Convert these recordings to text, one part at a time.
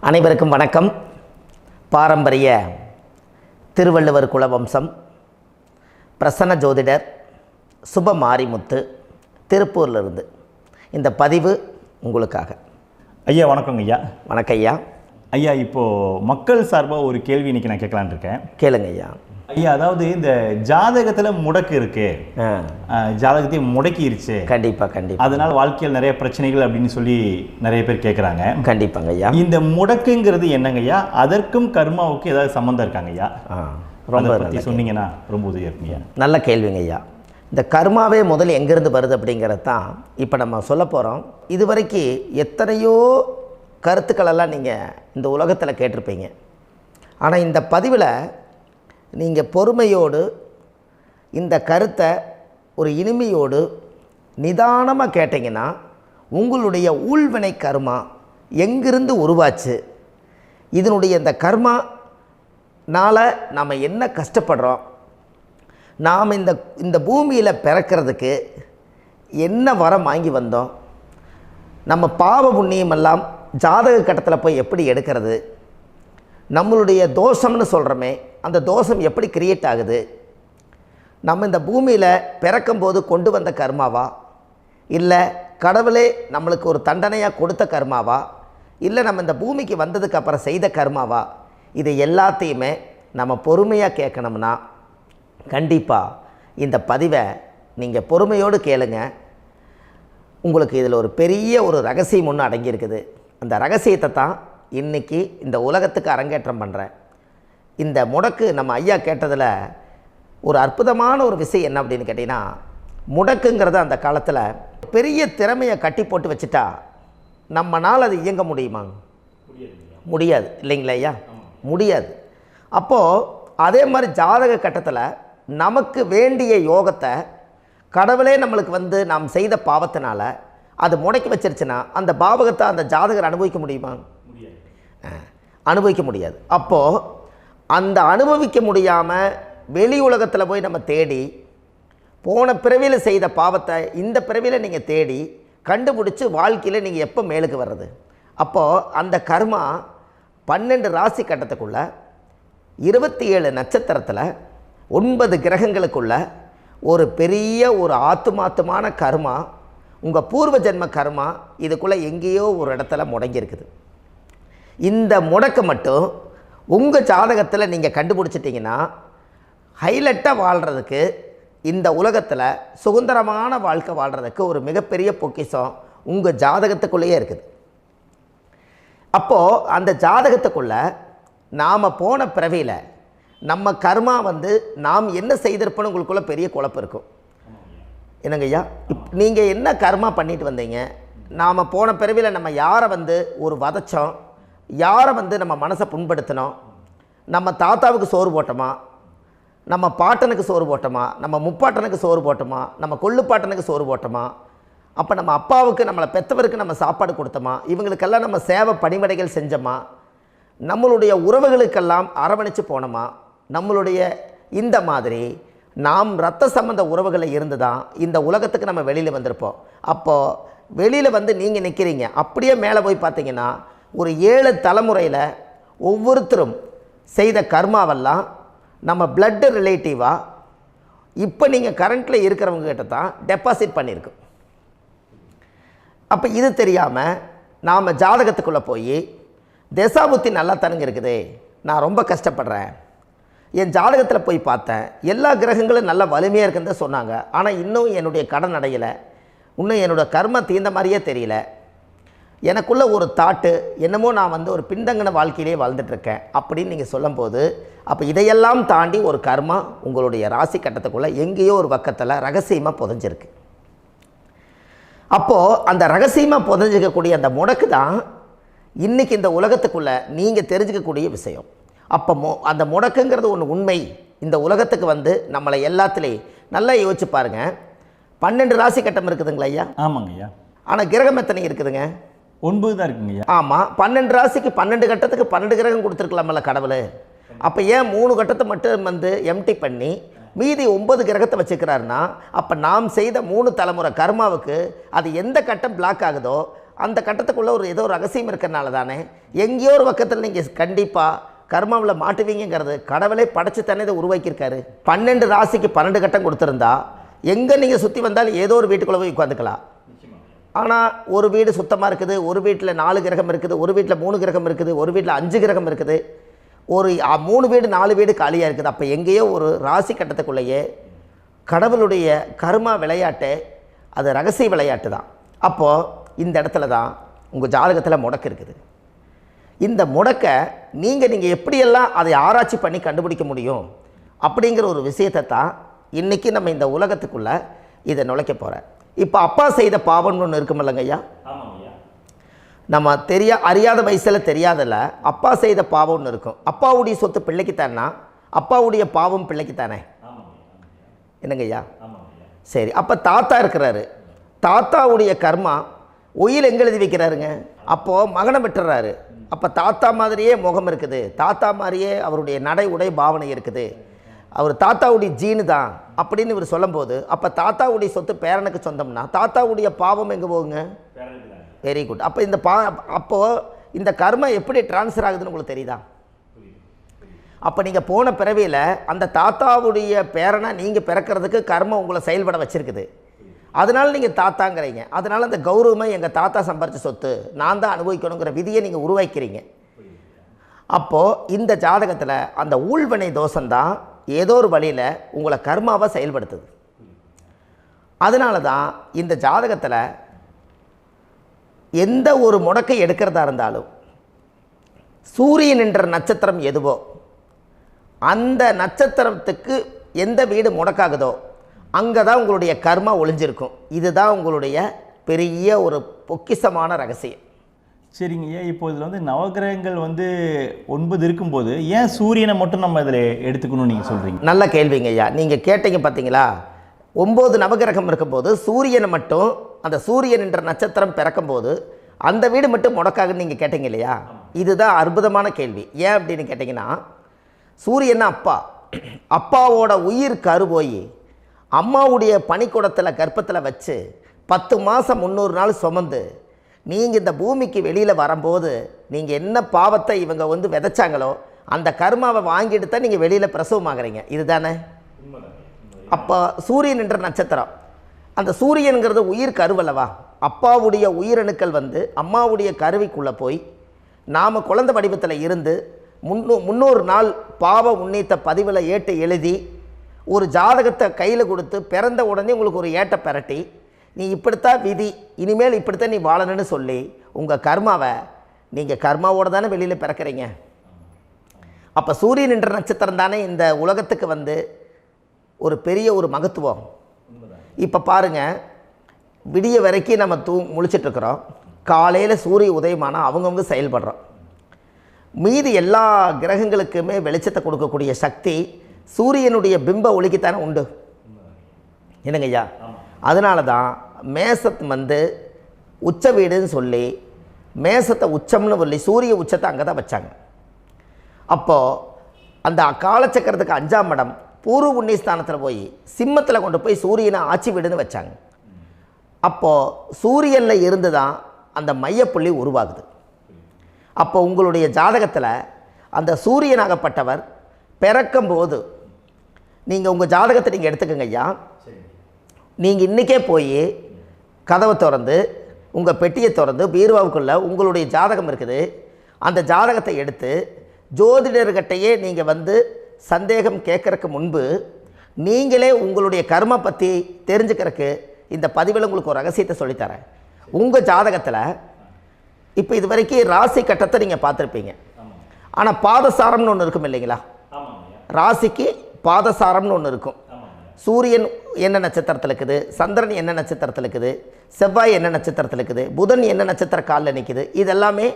அனைவருக்கும் வணக்கம். பாரம்பரிய திருவள்ளுவர் குலவம்சம் பிரசன்ன ஜோதிடர் சுப மாரிமுத்து திருப்பூரிலிருந்து இந்த பதிவு உங்களுக்காக. ஐயா வணக்கங்க ஐயா. வணக்கம் ஐயா. ஐயா இப்போது மக்கள் சார்பாக ஒரு கேள்வி இன்றைக்கி நான் கேட்கலான் இருக்கேன். கேளுங்க ஐயா. ஐயா அதாவது இந்த ஜாதகத்தில் முடக்கு இருக்கு, ஜாதகத்தையும் முடக்கிருச்சு, கண்டிப்பாக அதனால் வாழ்க்கையில் நிறைய பிரச்சனைகள் அப்படின்னு சொல்லி நிறைய பேர் கேட்குறாங்க. கண்டிப்பாங்க ஐயா. இந்த முடக்குங்கிறது என்னங்க ஐயா? அதற்கும் கர்மாவுக்கு ஏதாவது சம்மந்தம் இருக்காங்க ஐயா? ரொம்ப பற்றி சொன்னீங்கன்னா ரொம்ப உதவியாக இருக்குங்க. நல்ல கேள்விங்க ஐயா. இந்த கர்மாவே முதல்ல எங்கேருந்து வருது அப்படிங்கிறது தான் இப்போ நம்ம சொல்ல போகிறோம். இதுவரைக்கும் எத்தனையோ கருத்துக்களெல்லாம் நீங்கள் இந்த உலகத்தில் கேட்டிருப்பீங்க. ஆனால் இந்த பதிவில் நீங்கள் பொறுமையோடு இந்த கருத்தை ஒரு இனிமையோடு நிதானமாக கேட்டிங்கன்னா உங்களுடைய ஊழ்வினை கர்மா எங்கிருந்து உருவாச்சு, இதனுடைய இந்த கர்மானால் நாம் என்ன கஷ்டப்படுறோம், நாம் இந்த பூமியில் பிறக்கிறதுக்கு என்ன வரம் வாங்கி வந்தோம், நம்ம பாவ புண்ணியமெல்லாம் ஜாதக கட்டத்தில் போய் எப்படி எடுக்கிறது, நம்மளுடைய தோஷம்னு சொல்கிறோமே அந்த தோஷம் எப்படி கிரியேட் ஆகுது, நம்ம இந்த பூமியில் பிறக்கும்போது கொண்டு வந்த கர்மாவா, இல்லை கடவுளே நம்மளுக்கு ஒரு தண்டனையாக கொடுத்த கர்மாவா, இல்லை நம்ம இந்த பூமிக்கு வந்ததுக்கு அப்புறம் செய்த கர்மாவா, இது எல்லாத்தையுமே நம்ம பொறுமையாக கேட்கணும்னா கண்டிப்பாக இந்த பதிவை நீங்கள் பொறுமையோடு கேளுங்க. உங்களுக்கு இதில் ஒரு பெரிய ஒரு ரகசியம் ஒன்று அடங்கியிருக்குது. அந்த ரகசியத்தை தான் இன்றைக்கி இந்த உலகத்துக்கு அரங்கேற்றம் பண்ணுறேன். இந்த முடக்கு நம்ம ஐயா கேட்டதில் ஒரு அற்புதமான ஒரு விஷயம் என்ன அப்படின்னு கேட்டிங்கன்னா, முடக்குங்கிறது அந்த காலத்தில் பெரிய திறமையை கட்டி போட்டு வச்சுட்டா நம்மனால் அது இயங்க முடியுமா? முடியாது இல்லைங்களா ஐயா? முடியாது. அப்போது அதே மாதிரி ஜாதக கட்டத்தில் நமக்கு வேண்டிய யோகத்தை கடவுளே நம்மளுக்கு நாம் செய்த பாவத்தினால அது முடக்கி வச்சிருச்சுன்னா அந்த பாவகத்தை அந்த ஜாதகர் அனுபவிக்க முடியுமா? அனுபவிக்க முடியாது. அப்போது அந்த அனுபவிக்க முடியாமல் வெளி உலகத்தில் போய் நம்ம தேடி போன பிறவியில் செய்த பாவத்தை இந்த பிறவியில் நீங்கள் தேடி கண்டுபிடிச்சி வாழ்க்கையில் நீங்கள் எப்போ மேலுக்கு வர்றது? அப்போது அந்த கர்மா 12 ராசி கட்டத்துக்குள்ள 27 நட்சத்திரத்தில் 9 கிரகங்களுக்குள்ள ஒரு பெரிய ஒரு ஆத்துமாத்துமான கர்மா, உங்கள் பூர்வ ஜென்ம கர்மா இதுக்குள்ளே எங்கேயோ ஒரு இடத்துல முடங்கியிருக்குது. இந்த முடக்க மட்டும் உங்கள் ஜாதகத்தில் நீங்கள் கண்டுபிடிச்சிட்டிங்கன்னா ஹைலைட்டாக வாழ்கிறதுக்கு, இந்த உலகத்தில் சுதந்திரமான வாழ்க்கை வாழ்கிறதுக்கு ஒரு மிகப்பெரிய பொக்கிஷம் உங்கள் ஜாதகத்துக்குள்ளேயே இருக்குது. அப்போது அந்த ஜாதகத்துக்குள்ளே நாம் போன பிறவியில் நம்ம கர்மா நாம் என்ன செய்திருப்போன்னு உங்களுக்குள்ளே பெரிய குழப்பம் இருக்கும். என்னங்க ஐயா, நீங்கள் என்ன கர்மா பண்ணிட்டு வந்தீங்க, நாம் போன பிறவியில் நம்ம யாரை ஒரு வதச்சோம், யாரை நம்ம மனசை புண்படுத்தினோம், நம்ம தாத்தாவுக்கு சோறு போட்டோமா, நம்ம பாட்டனுக்கு சோறு போட்டோமா, நம்ம முப்பாட்டனுக்கு சோறு போட்டோமா, நம்ம கொள்ளுப்பாட்டனுக்கு சோறு போட்டோமா, அப்போ நம்ம அப்பாவுக்கு நம்மளை பெற்றவருக்கு நம்ம சாப்பாடு கொடுத்தோமா, இவங்களுக்கெல்லாம் நம்ம சேவை பணிமடைகள் செஞ்சோமா, நம்மளுடைய உறவுகளுக்கெல்லாம் அரவணைச்சு போனோமா, நம்மளுடைய இந்த மாதிரி நாம் இரத்த சம்பந்த உறவுகளை இருந்து தான் இந்த உலகத்துக்கு நம்ம வெளியில் வந்திருப்போம். அப்போது வெளியில் நீங்கள் நிற்கிறீங்க, அப்படியே மேலே போய் பார்த்தீங்கன்னா ஒரு 7 தலைமுறையில் ஒவ்வொருத்தரும் செய்த கர்மாவெல்லாம் நம்ம பிளட்டு ரிலேட்டிவாக இப்போ நீங்கள் கரண்ட்டில் இருக்கிறவங்க கிட்ட தான் டெபாசிட் பண்ணியிருக்கோம். அப்போ இது தெரியாமல் நாம் ஜாதகத்துக்குள்ளே போய் தசாபுத்தி நல்லா தனுங்க இருக்குது, நான் ரொம்ப கஷ்டப்படுறேன், என் ஜாதகத்தில் போய் பார்த்தேன் எல்லா கிரகங்களும் நல்ல வலிமையாக இருக்குன்னு தான் சொன்னாங்க, ஆனால் இன்னும் என்னுடைய கடன் அடையலை, இன்னும் என்னோடய கர்ம தீர்ந்த மாதிரியே தெரியல, எனக்குள்ளே ஒரு தாட்டு என்னமோ நான் ஒரு பின்தங்கின வாழ்க்கையிலே வாழ்ந்துட்டுருக்கேன் அப்படின்னு நீங்கள் சொல்லும்போது, அப்போ இதையெல்லாம் தாண்டி ஒரு கர்மா உங்களுடைய ராசி கட்டத்துக்குள்ளே எங்கேயோ ஒரு பக்கத்தில் ரகசியமாக புதைஞ்சிருக்கு. அப்போது அந்த ரகசியமாக புதைஞ்சிக்கக்கூடிய அந்த முடக்கு தான் இன்றைக்கி இந்த உலகத்துக்குள்ளே நீங்கள் தெரிஞ்சுக்கக்கூடிய விஷயம். அப்போ அந்த முடக்குங்கிறது ஒன்று உண்மை. இந்த உலகத்துக்கு நம்மளை எல்லாத்துலேயும் நல்லா யோசிச்சு பாருங்கள். 12 ராசி கட்டம் இருக்குதுங்களா ஐயா? ஆமாங்க ஐயா. ஆனால் கிரகம் எத்தனை இருக்குதுங்க? 9 தான் இருக்குங்க ஐயா. ஆமாம், 12 ராசிக்கு 12 கட்டத்துக்கு 12 கிரகம் கொடுத்துருக்கலாமல்ல கடவுள். அப்போ ஏன் 3 கட்டத்தை மட்டும் எம்டி பண்ணி மீதி 9 கிரகத்தை வச்சுக்கிறாருன்னா, அப்போ நாம் செய்த 3 தலைமுறை கர்மாவுக்கு அது எந்த கட்டம் பிளாக் ஆகுதோ அந்த கட்டத்துக்குள்ளே ஏதோ ஒரு ரகசியம் இருக்கிறனால தானே எங்கேயோ ஒரு பக்கத்தில் நீங்கள் கண்டிப்பாக கர்மாவில் மாட்டுவீங்கிறது கடவுளே படைச்சு தானே இதை உருவாக்கியிருக்காரு. 12 ராசிக்கு 12 கட்டம் கொடுத்துருந்தா எங்கே நீங்கள் சுற்றி வந்தாலும் ஏதோ ஒரு வீட்டுக்குள்ளே போய் உட்காந்துக்கலாம். ஆனால் ஒரு வீடு சுத்தமாக இருக்குது, ஒரு வீட்டில் 4 கிரகம் இருக்குது, ஒரு வீட்டில் 3 கிரகம் இருக்குது, ஒரு வீட்டில் 5 கிரகம் இருக்குது, ஒரு 3 வீடு 4 வீடு காலியாக இருக்குது. அப்போ எங்கேயோ ஒரு ராசி கட்டத்துக்குள்ளேயே கடவுளுடைய கர்மா விளையாட்டு, அது ரகசிய விளையாட்டு தான். அப்போது இந்த இடத்துல தான் உங்கள் ஜாதகத்தில் முடக்கு இருக்குது. இந்த முடக்கை நீங்கள் எப்படியெல்லாம் அதை ஆராய்ச்சி பண்ணி கண்டுபிடிக்க முடியும் அப்படிங்கிற ஒரு விஷயத்தை தான் இன்றைக்கி நம்ம இந்த உலகத்துக்குள்ளே இதை நுழைக்க போகிறேன். இப்போ அப்பா செய்த பாவம்னு ஒன்று இருக்குமில்லங்க ஐயா, நம்ம அறியாத வயசில் தெரியாதில்ல, அப்பா செய்த பாவம்னு இருக்கும். அப்பாவுடைய சொத்து பிள்ளைக்குத்தானா, அப்பாவுடைய பாவம் பிள்ளைக்குத்தானே, என்னங்க ஐயா? சரி, அப்போ தாத்தா இருக்கிறாரு, தாத்தாவுடைய கர்மா உயிர் எங்கே எழுதி வைக்கிறாருங்க? அப்போது மகனை விட்டுறாரு. அப்போ தாத்தா மாதிரியே முகம் இருக்குது, தாத்தா மாதிரியே அவருடைய நடை உடை பாவனை இருக்குது, அவர் தாத்தாவுடைய ஜீனு தான் அப்படின்னு இவர் சொல்லும்போது, அப்போ தாத்தாவுடைய சொத்து பேரனுக்கு சொந்தம்னா தாத்தாவுடைய பாவம் எங்கே போகுங்க? Very good. அப்போ அப்போது இந்த கர்மா எப்படி டிரான்ஸ்ஃபர் ஆகுதுன்னு உங்களுக்கு தெரியுதா? அப்போ நீங்கள் போன பிறவியில் அந்த தாத்தாவுடைய பேரனை நீங்கள் பிறக்கிறதுக்கு கர்மம் உங்களை செயல்பட வச்சுருக்குது. அதனால் நீங்கள் தாத்தாங்கிறீங்க. அதனால் அந்த கௌரவமாக எங்கள் தாத்தா சம்பாரித்த சொத்து நான் தான் அனுபவிக்கணுங்கிற விதியை நீங்கள் உருவாக்கிறீங்க. அப்போது இந்த ஜாதகத்தில் அந்த ஊழ்வினை தோஷந்தான் ஏதோ ஒரு வழியில் உங்களை கர்மாவை செயல்படுத்துது. அதனால தான் இந்த ஜாதகத்தில் எந்த ஒரு முடக்கை எடுக்கிறதா இருந்தாலும் சூரியன் என்ற நட்சத்திரம் எதுவோ அந்த நட்சத்திரத்துக்கு எந்த வீடு முடக்காகுதோ அங்கே தான் உங்களுடைய கர்மா ஒளிஞ்சிருக்கும். இதுதான் உங்களுடைய பெரிய ஒரு பொக்கிஷமான ரகசியம். சரிங்க ஐயா, இப்போ இதில் நவகிரகங்கள் 9 இருக்கும்போது ஏன் சூரியனை மட்டும் நம்ம இதில் எடுத்துக்கணும்னு நீங்கள் சொல்கிறீங்க? நல்ல கேள்விங்க ஐயா. நீங்கள் கேட்டீங்க பார்த்தீங்களா, 9 நவகிரகம் இருக்கும்போது சூரியனை மட்டும், அந்த சூரியன் என்ற நட்சத்திரம் பிறக்கும்போது அந்த வீடு மட்டும் முடக்காகுன்னு நீங்கள் கேட்டீங்க இல்லையா? இதுதான் அற்புதமான கேள்வி. ஏன் அப்படின்னு கேட்டிங்கன்னா, சூரியன்னா அப்பா, அப்பாவோட உயிர் கரு போய் அம்மாவுடைய பனிக்கூடத்தில் கர்ப்பத்தில் வச்சு 10 மாதம் 300 நாள் சுமந்து நீங்கள் இந்த பூமிக்கு வெளியில் வரும்போது நீங்கள் என்ன பாவத்தை இவங்க விதைச்சாங்களோ அந்த கர்மாவை வாங்கிட்டு தான் நீங்கள் வெளியில் பிரசவமாகறீங்க. இதுதானே? அப்போ சூரியன் என்ற நட்சத்திரம், அந்த சூரியனுங்கிறது உயிர் கருவல்லவா, அப்பாவுடைய உயிரணுக்கள் அம்மாவுடைய கருவிக்குள்ளே போய் நாம் குழந்தை வடிவத்தில் இருந்து 300 நாள் பாவ உன்னித்த பதிவில் ஏட்டு எழுதி ஒரு ஜாதகத்தை கையில் கொடுத்து பிறந்த உடனே உங்களுக்கு ஒரு ஏட்டை பெரட்டி நீ இப்படித்தான் விதி, இனிமேல் இப்படித்தான் நீ வாழணும்னு சொல்லி உங்கள் கர்மாவை நீங்கள் கர்மாவோடு தானே வெளியில் பிறக்கிறீங்க. அப்போ சூரியன் என்ற நட்சத்திரம் தானே இந்த உலகத்துக்கு ஒரு பெரிய ஒரு மகத்துவம். இப்போ பாருங்கள், விடிய வரைக்கும் நம்ம முழிச்சிட்ருக்குறோம், காலையில் சூரிய உதயமானால் அவங்கவுங்க செயல்படுறோம். மீதி எல்லா கிரகங்களுக்குமே வெளிச்சத்தை கொடுக்கக்கூடிய சக்தி சூரியனுடைய பிம்ப ஒளிக்குத்தானே உண்டு, என்னங்க ஐயா? அதனால தான் மேசத்து உச்ச வீடுன்னு சொல்லி மேசத்தை உச்சம்னு சொல்லி சூரிய உச்சத்தை அங்கே தான் வச்சாங்க. அப்போது அந்த காலச்சக்கரத்துக்கு 5ஆம் இடம் பூர்வ புண்ணியஸ்தானத்தில் போய் சிம்மத்தில் கொண்டு போய் சூரியனை ஆட்சி வீடுன்னு வச்சாங்க. அப்போது சூரியனில் இருந்து தான் அந்த மையப்புள்ளி உருவாகுது. அப்போ உங்களுடைய ஜாதகத்தில் அந்த சூரியனாகப்பட்டவர் பிறக்கும்போது நீங்கள் உங்கள் ஜாதகத்தை நீங்கள் எடுத்துக்கங்க ஐயா. நீங்கள் இன்றைக்கே போய் கதவை திறந்து உங்கள் பெட்டியை திறந்து பீர்வாவுக்குள்ளே உங்களுடைய ஜாதகம் இருக்குது, அந்த ஜாதகத்தை எடுத்து ஜோதிடர்கிட்டையே நீங்கள் சந்தேகம் கேட்குறக்கு முன்பு நீங்களே உங்களுடைய கர்ம பற்றி தெரிஞ்சுக்கிறதுக்கு இந்த பதிவில் உங்களுக்கு ஒரு ரகசியத்தை சொல்லித்தரேன். உங்கள் ஜாதகத்தில் இப்போ இது வரைக்கும் ராசி கட்டத்தை நீங்கள் பார்த்துருப்பீங்க, ஆனால் பாதசாரம்னு ஒன்று இருக்கும் இல்லைங்களா? ராசிக்கு பாதசாரம்னு ஒன்று இருக்கும். சூரியன் என்ன நட்சத்திரத்தில் இருக்குது, சந்திரன் என்ன நட்சத்திரத்தில் இருக்குது, செவ்வாய் என்ன நட்சத்திரத்தில் இருக்குது, புதன் என்ன நட்சத்திர காலில் நிற்குது, இதெல்லாமே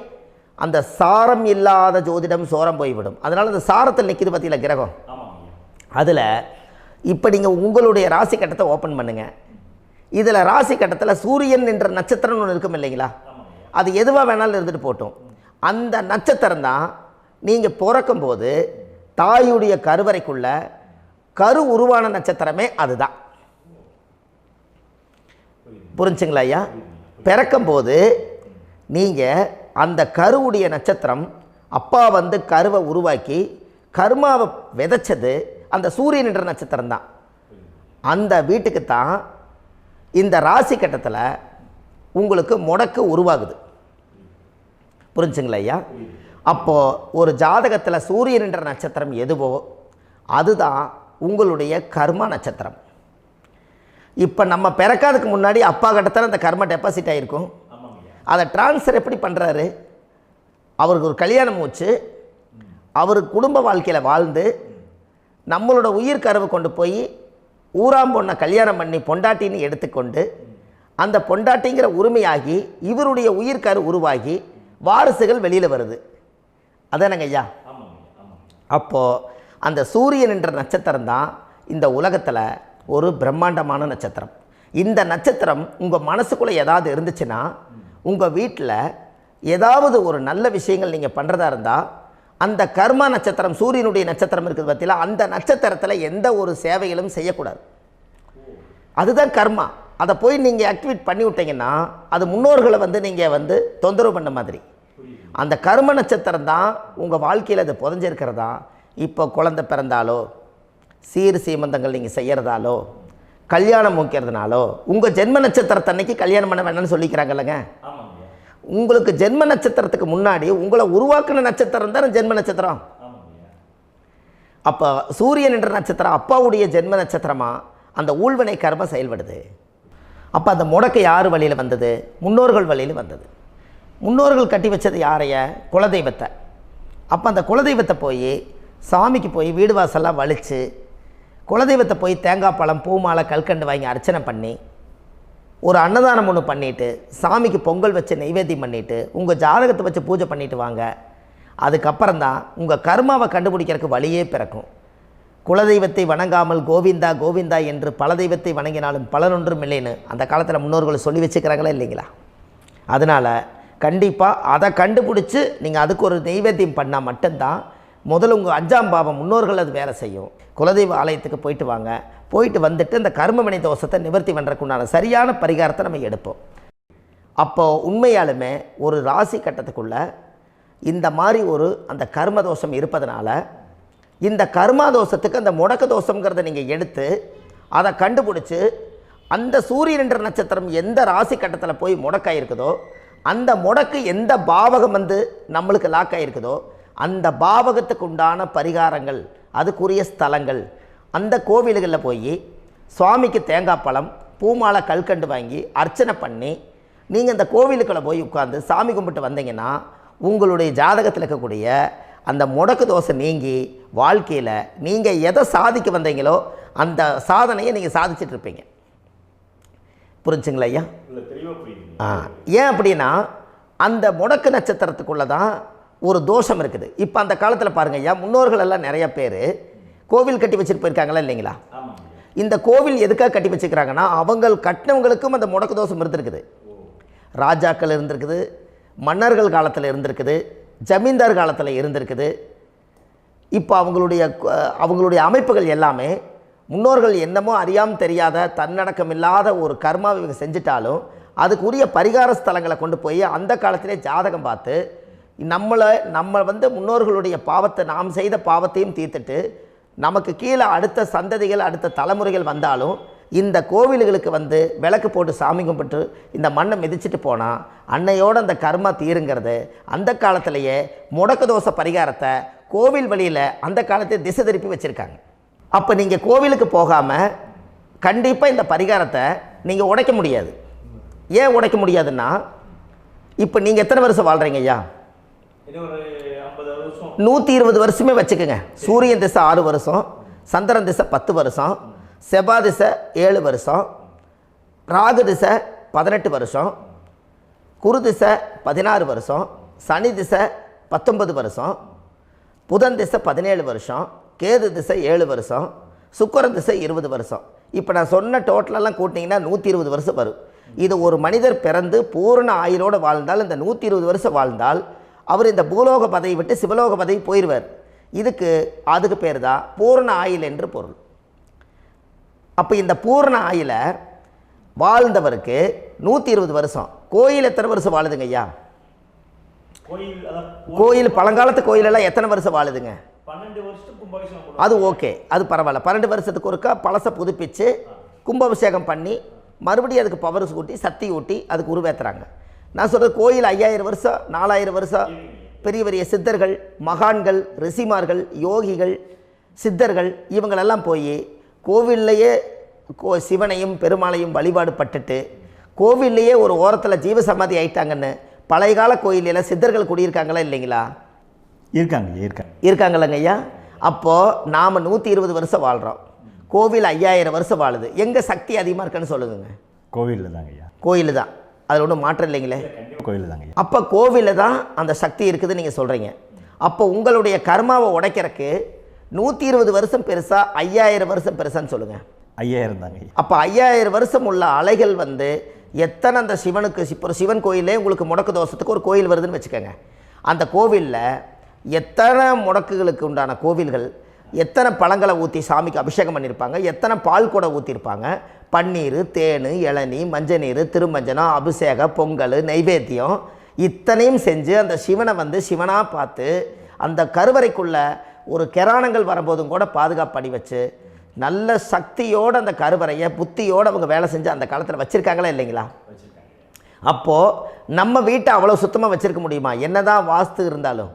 அந்த சாரம் இல்லாத ஜோதிடம் சோரம் போய்விடும். அதனால் அந்த சாரத்தில் நிற்கிது பார்த்தீங்களா கிரகம், அதில் இப்போ நீங்கள் உங்களுடைய ராசி கட்டத்தை ஓப்பன் பண்ணுங்கள். இதில் ராசி கட்டத்தில் சூரியன் என்ற நட்சத்திரம்னு ஒன்று இருக்கும் இல்லைங்களா? அது எதுவாக வேணாலும் இருந்துட்டு போட்டோம். அந்த நட்சத்திரம் தான் நீங்கள் பிறக்கும்போது தாயுடைய கருவறைக்குள்ள கரு உருவான நட்சத்திரமே அதுதான். புரிஞ்சுங்களா ஐயா? பிறக்கும்போது நீங்கள் அந்த கருவுடைய நட்சத்திரம் அப்பா வந்து கருவை உருவாக்கி கர்மாவை விதைச்சது அந்த சூரியன் என்ற நட்சத்திரம் தான். அந்த வீட்டுக்கு தான் இந்த ராசி கட்டத்தில் உங்களுக்கு முடக்கு உருவாகுது. புரிஞ்சுங்களா ஐயா? அப்போது ஒரு ஜாதகத்தில் சூரியன் என்ற நட்சத்திரம் எதுவோ அதுதான் உங்களுடைய கர்மா நட்சத்திரம். இப்போ நம்ம பிறக்காதுக்கு முன்னாடி அப்பா கட்டத்தில் அந்த கர்மா டெபாசிட் ஆகிருக்கும். அதை ட்ரான்ஸ்ஃபர் எப்படி பண்ணுறாரு? அவருக்கு ஒரு கல்யாணம் வச்சு அவர் குடும்ப வாழ்க்கையில் வாழ்ந்து நம்மளோட உயிர் கருவை கொண்டு போய் ஊராம் பொண்ணை கல்யாணம் பண்ணி பொண்டாட்டின்னு எடுத்துக்கொண்டு அந்த பொண்டாட்டிங்கிற உரிமையாகி இவருடைய உயிர் கரு உருவாகி வாரிசுகள் வெளியில் வருது. அதானங்க ஐயா? அப்போது அந்த சூரியன் என்ற நட்சத்திரம் தான் இந்த உலகத்தில் ஒரு பிரம்மாண்டமான நட்சத்திரம். இந்த நட்சத்திரம் உங்கள் மனசுக்குள்ளே ஏதாவது இருந்துச்சுன்னா உங்கள் வீட்டில் ஏதாவது ஒரு நல்ல விஷயங்கள் நீங்கள் பண்ணுறதா இருந்தால் அந்த கர்மா நட்சத்திரம் சூரியனுடைய நட்சத்திரம் இருக்குது பார்த்தீங்களா, அந்த நட்சத்திரத்தில் எந்த ஒரு சேவைகளும் செய்யக்கூடாது. அதுதான் கர்மா. அதை போய் நீங்கள் ஆக்டிவேட் பண்ணி விட்டீங்கன்னா அது முன்னோர்களை வந்து நீங்கள் வந்து தொந்தரவு பண்ண மாதிரி. அந்த கர்ம நட்சத்திரம் தான் உங்கள் வாழ்க்கையில் அது புதஞ்சிருக்கிறதா. இப்போ குழந்தை பிறந்தாலோ சீர் சீமந்தங்கள் நீங்கள் செய்கிறதாலோ கல்யாணம் முக்கிறதுனாலோ உங்கள் ஜென்ம நட்சத்திரத்தன்னைக்கு கல்யாணம் பண்ண வேண்டாம்னு சொல்லிக்கிறாங்கல்லங்க. உங்களுக்கு ஜென்ம நட்சத்திரத்துக்கு முன்னாடி உங்களை உருவாக்குன நட்சத்திரம் தான் ஜென்ம நட்சத்திரம். அப்போ சூரியன் என்ற நட்சத்திரம் அப்பாவுடைய ஜென்ம நட்சத்திரமாக அந்த ஊழ்வினை கர்மம் செயல்படுது. அப்போ அந்த முடக்கு யார் வழியில் வந்தது? முன்னோர்கள் வழியில் வந்தது. முன்னோர்கள் கட்டி வச்சது யாரைய? குலதெய்வத்தை. அப்போ அந்த குலதெய்வத்தை போய் சாமிக்கு போய் வீடு வாசல்லாம் வலித்து குலதெய்வத்தை போய் தேங்காய் பழம் பூ மாலை கல்கண்டு வாங்கி அர்ச்சனை பண்ணி ஒரு அன்னதானம் ஒன்று பண்ணிவிட்டு சாமிக்கு பொங்கல் வச்சு நைவேத்தியம் பண்ணிவிட்டு உங்கள் ஜாதகத்தை வச்சு பூஜை பண்ணிவிட்டு வாங்க. அதுக்கப்புறம் தான் உங்கள் கர்மாவை கண்டுபிடிக்கிறதுக்கு வழியே பிறக்கும். குலதெய்வத்தை வணங்காமல் கோவிந்தா கோவிந்தா என்று பல தெய்வத்தை வணங்கினாலும் பலனொன்றும் இல்லைன்னு அந்த காலத்தில் முன்னோர்கள் சொல்லி வச்சுக்கிறாங்களா இல்லைங்களா? அதனால் கண்டிப்பாக அதை கண்டுபிடிச்சி நீங்கள் அதுக்கு ஒரு நைவேத்தியம் பண்ணால் மட்டும்தான் முதல்ல உங்கள் 5ஆம் பாவம் முன்னோர்கள் அது வேலை செய்யும். குலதெய்வ ஆலயத்துக்கு போயிட்டு வாங்க. போயிட்டு வந்துட்டு இந்த கர்மவினை தோஷத்தை நிவர்த்தி பண்ணுறதுக்குண்டான சரியான பரிகாரத்தை நம்ம எடுப்போம். அப்போது உண்மையாலுமே ஒரு ராசி கட்டத்துக்குள்ளே இந்த மாதிரி ஒரு அந்த கர்ம தோஷம் இருப்பதனால இந்த கர்மா தோஷத்துக்கு அந்த முடக்க தோஷங்கிறத நீங்கள் எடுத்து அதை கண்டுபிடிச்சி அந்த சூரியன் என்ற நட்சத்திரம் எந்த ராசி கட்டத்தில் போய் முடக்காயிருக்குதோ அந்த முடக்கு எந்த பாவகம் வந்து நம்மளுக்கு லாக் ஆகிருக்குதோ அந்த பாவகத்துக்கு உண்டான பரிகாரங்கள் அதுக்குரிய ஸ்தலங்கள் அந்த கோவில்களில் போய் சுவாமிக்கு தேங்காய் பழம் பூமாலை கல்கண்டு வாங்கி அர்ச்சனை பண்ணி நீங்கள் இந்த கோவிலுக்குள்ளே போய் உட்காந்து சாமி கும்பிட்டு வந்தீங்கன்னா உங்களுடைய ஜாதகத்தில் இருக்கக்கூடிய அந்த முடக்கு தோசை நீங்கி வாழ்க்கையில் நீங்கள் எதை சாதிக்க வந்தீங்களோ அந்த சாதனையை நீங்கள் சாதிச்சிட்ருப்பீங்க. புரிஞ்சுங்களா ஐயா? ஏன் அப்படின்னா அந்த முடக்கு நட்சத்திரத்துக்குள்ளே தான் ஒரு தோஷம் இருக்குது. இப்போ அந்த காலத்தில் பாருங்கள் ஐயா, முன்னோர்கள் எல்லாம் நிறைய பேர் கோவில் கட்டி வச்சுட்டு போயிருக்காங்களா இல்லைங்களா? இந்த கோவில் எதுக்காக கட்டி வச்சுக்கிறாங்கன்னா அவங்க கட்டினவங்களுக்கும் அந்த முடக்கு தோஷம் இருந்திருக்குது. ராஜாக்கள் இருந்திருக்குது, மன்னர்கள் காலத்தில் இருந்திருக்குது, ஜமீன்தார் காலத்தில் இருந்திருக்குது. இப்போ அவங்களுடைய அமைப்புகள் எல்லாமே முன்னோர்கள் என்னமோ அறியாமல் தெரியாத தன்னடக்கம் இல்லாத ஒரு கர்மாவை இவங்க செஞ்சிட்டாலும் அதுக்குரிய பரிகார ஸ்தலங்களை கொண்டு போய் அந்த காலத்திலே ஜாதகம் பார்த்து நம்ம வந்து முன்னோர்களுடைய பாவத்தை நாம் செய்த பாவத்தையும் தீர்த்துட்டு நமக்கு கீழே அடுத்த சந்ததிகள் அடுத்த தலைமுறைகள் வந்தாலும் இந்த கோவில்களுக்கு வந்து விளக்கு போட்டு சாமி கும்பிட்டு இந்த மண்ணை மிதிச்சுட்டு போனால் அன்னையோடு அந்த கர்மா தீருங்கிறது அந்த காலத்திலேயே முடக்க தோஷ பரிகாரத்தை கோவில் வழியில் அந்த காலத்தை திசை திருப்பி வச்சுருக்காங்க. அப்போ நீங்கள் கோவிலுக்கு போகாமல் கண்டிப்பாக இந்த பரிகாரத்தை நீங்கள் உடைக்க முடியாது. ஏன் உடைக்க முடியாதுன்னா இப்போ நீங்கள் எத்தனை வருஷம் வாழ்கிறீங்க ஐயா? 120 வருஷமே வச்சுக்கோங்க. சூரியன் திசை 6 வருஷம், சந்திரன் திசை 10 வருஷம், செவ்வாய் திசை 7 வருஷம், ராகு திசை 18 வருஷம், குரு திசை 16 வருஷம், சனி திசை 19 வருஷம், புதன் திசை 17 வருஷம், கேது திசை 7 வருஷம், சுக்கிரன் திசை 20 வருஷம். இப்போ நான் சொன்ன டோட்டலெல்லாம் கூட்டிங்கன்னா 120 வருஷம் வரும். இது ஒரு மனிதர் பிறந்து பூரண ஆயுளோடு வாழ்ந்தால் இந்த 120 வருஷம் வாழ்ந்தால் அவர் இந்த பூலோக பதவி விட்டு சிவலோக பதவி போயிடுவார். அதுக்கு பேர் தான் பூரண ஆயுள் என்று பொருள். அப்போ இந்த பூரண ஆயுளை வாழ்ந்தவருக்கு 120 வருஷம். கோயில் எத்தனை வருஷம் வாழுதுங்க ஐயா? கோயில் பழங்காலத்து கோயிலெல்லாம் எத்தனை வருஷம் வாழுதுங்க? 12 வருஷத்துக்கு கும்பாபிஷேகம். அது ஓகே, அது பரவாயில்ல. 12 வருஷத்துக்கு ஒருக்கா பழசை புதுப்பிச்சு கும்பாபிஷேகம் பண்ணி மறுபடியும் அதுக்கு பவர் ஊட்டி சக்தி ஊட்டி அதுக்கு உருவேற்றுறாங்க. நான் சொல்கிறது கோயில் 5000 வருஷம் 4000 வருஷம் பெரிய பெரிய சித்தர்கள், மகான்கள், ரிஷிமார்கள், யோகிகள், சித்தர்கள் இவங்களெல்லாம் போய் கோவில்லையே சிவனையும் பெருமாளையும் வழிபாடு பட்டுட்டு கோவில்லையே ஒரு ஓரத்தில் ஜீவசமாதி ஆயிட்டாங்கன்னு பழைய கால கோயிலில் சித்தர்கள் குடியிருக்காங்களா இல்லைங்களா? இருக்காங்கல்லங்க ஐயா. அப்போது நாம் 120 வருஷம் வாழ்கிறோம், கோவில் 5000 வருஷம் வாழுது. எங்கே சக்தி அதிகமாக இருக்குன்னு சொல்லுங்க? கோவிலில் தாங்க ஐயா. கோயில் தான், அதில் ஒன்றும் மாற்றம் இல்லைங்களே. கோயில் தாங்க. அப்போ கோவிலில் தான் அந்த சக்தி இருக்குதுன்னு நீங்கள் சொல்கிறீங்க. அப்போ உங்களுடைய கர்மாவை உடைக்கிறதுக்கு 120 வருஷம் பெருசா 5000 வருஷம் பெருசான்னு சொல்லுங்கள்? 5000 தாங்க. அப்போ 5000 வருஷம் உள்ள அலைகள் எத்தனை அந்த சிவனுக்கு இப்போ சிவன் கோயிலே உங்களுக்கு முடக்கு தோஷத்துக்கு ஒரு கோயில் வருதுன்னு வச்சுக்கோங்க. அந்த கோவிலில் எத்தனை முடக்குகளுக்கு உண்டான கோவில்கள், எத்தனை பழங்களை ஊற்றி சாமிக்கு அபிஷேகம் பண்ணியிருப்பாங்க, எத்தனை பால் கூட ஊற்றிருப்பாங்க, பன்னீர், தேன், இளநீ, மஞ்சள் நீர், திருமஞ்சனம், அபிஷேகம், பொங்கல், நைவேத்தியம் இத்தனையும் செஞ்சு அந்த சிவனை சிவனாக பார்த்து அந்த கருவறைக்குள்ள ஒரு கிராணங்கள் வரும்போதும் கூட பாதுகாப்பு பண்ணி வச்சு நல்ல சக்தியோடு அந்த கருவறையை புத்தியோடு அவங்க வேலை செஞ்சு அந்த காலத்தில் வச்சுருக்காங்களா இல்லைங்களா? அப்போது நம்ம வீட்டை அவ்வளோ சுத்தமாக வச்சுருக்க முடியுமா? என்ன தான் வாஸ்து இருந்தாலும்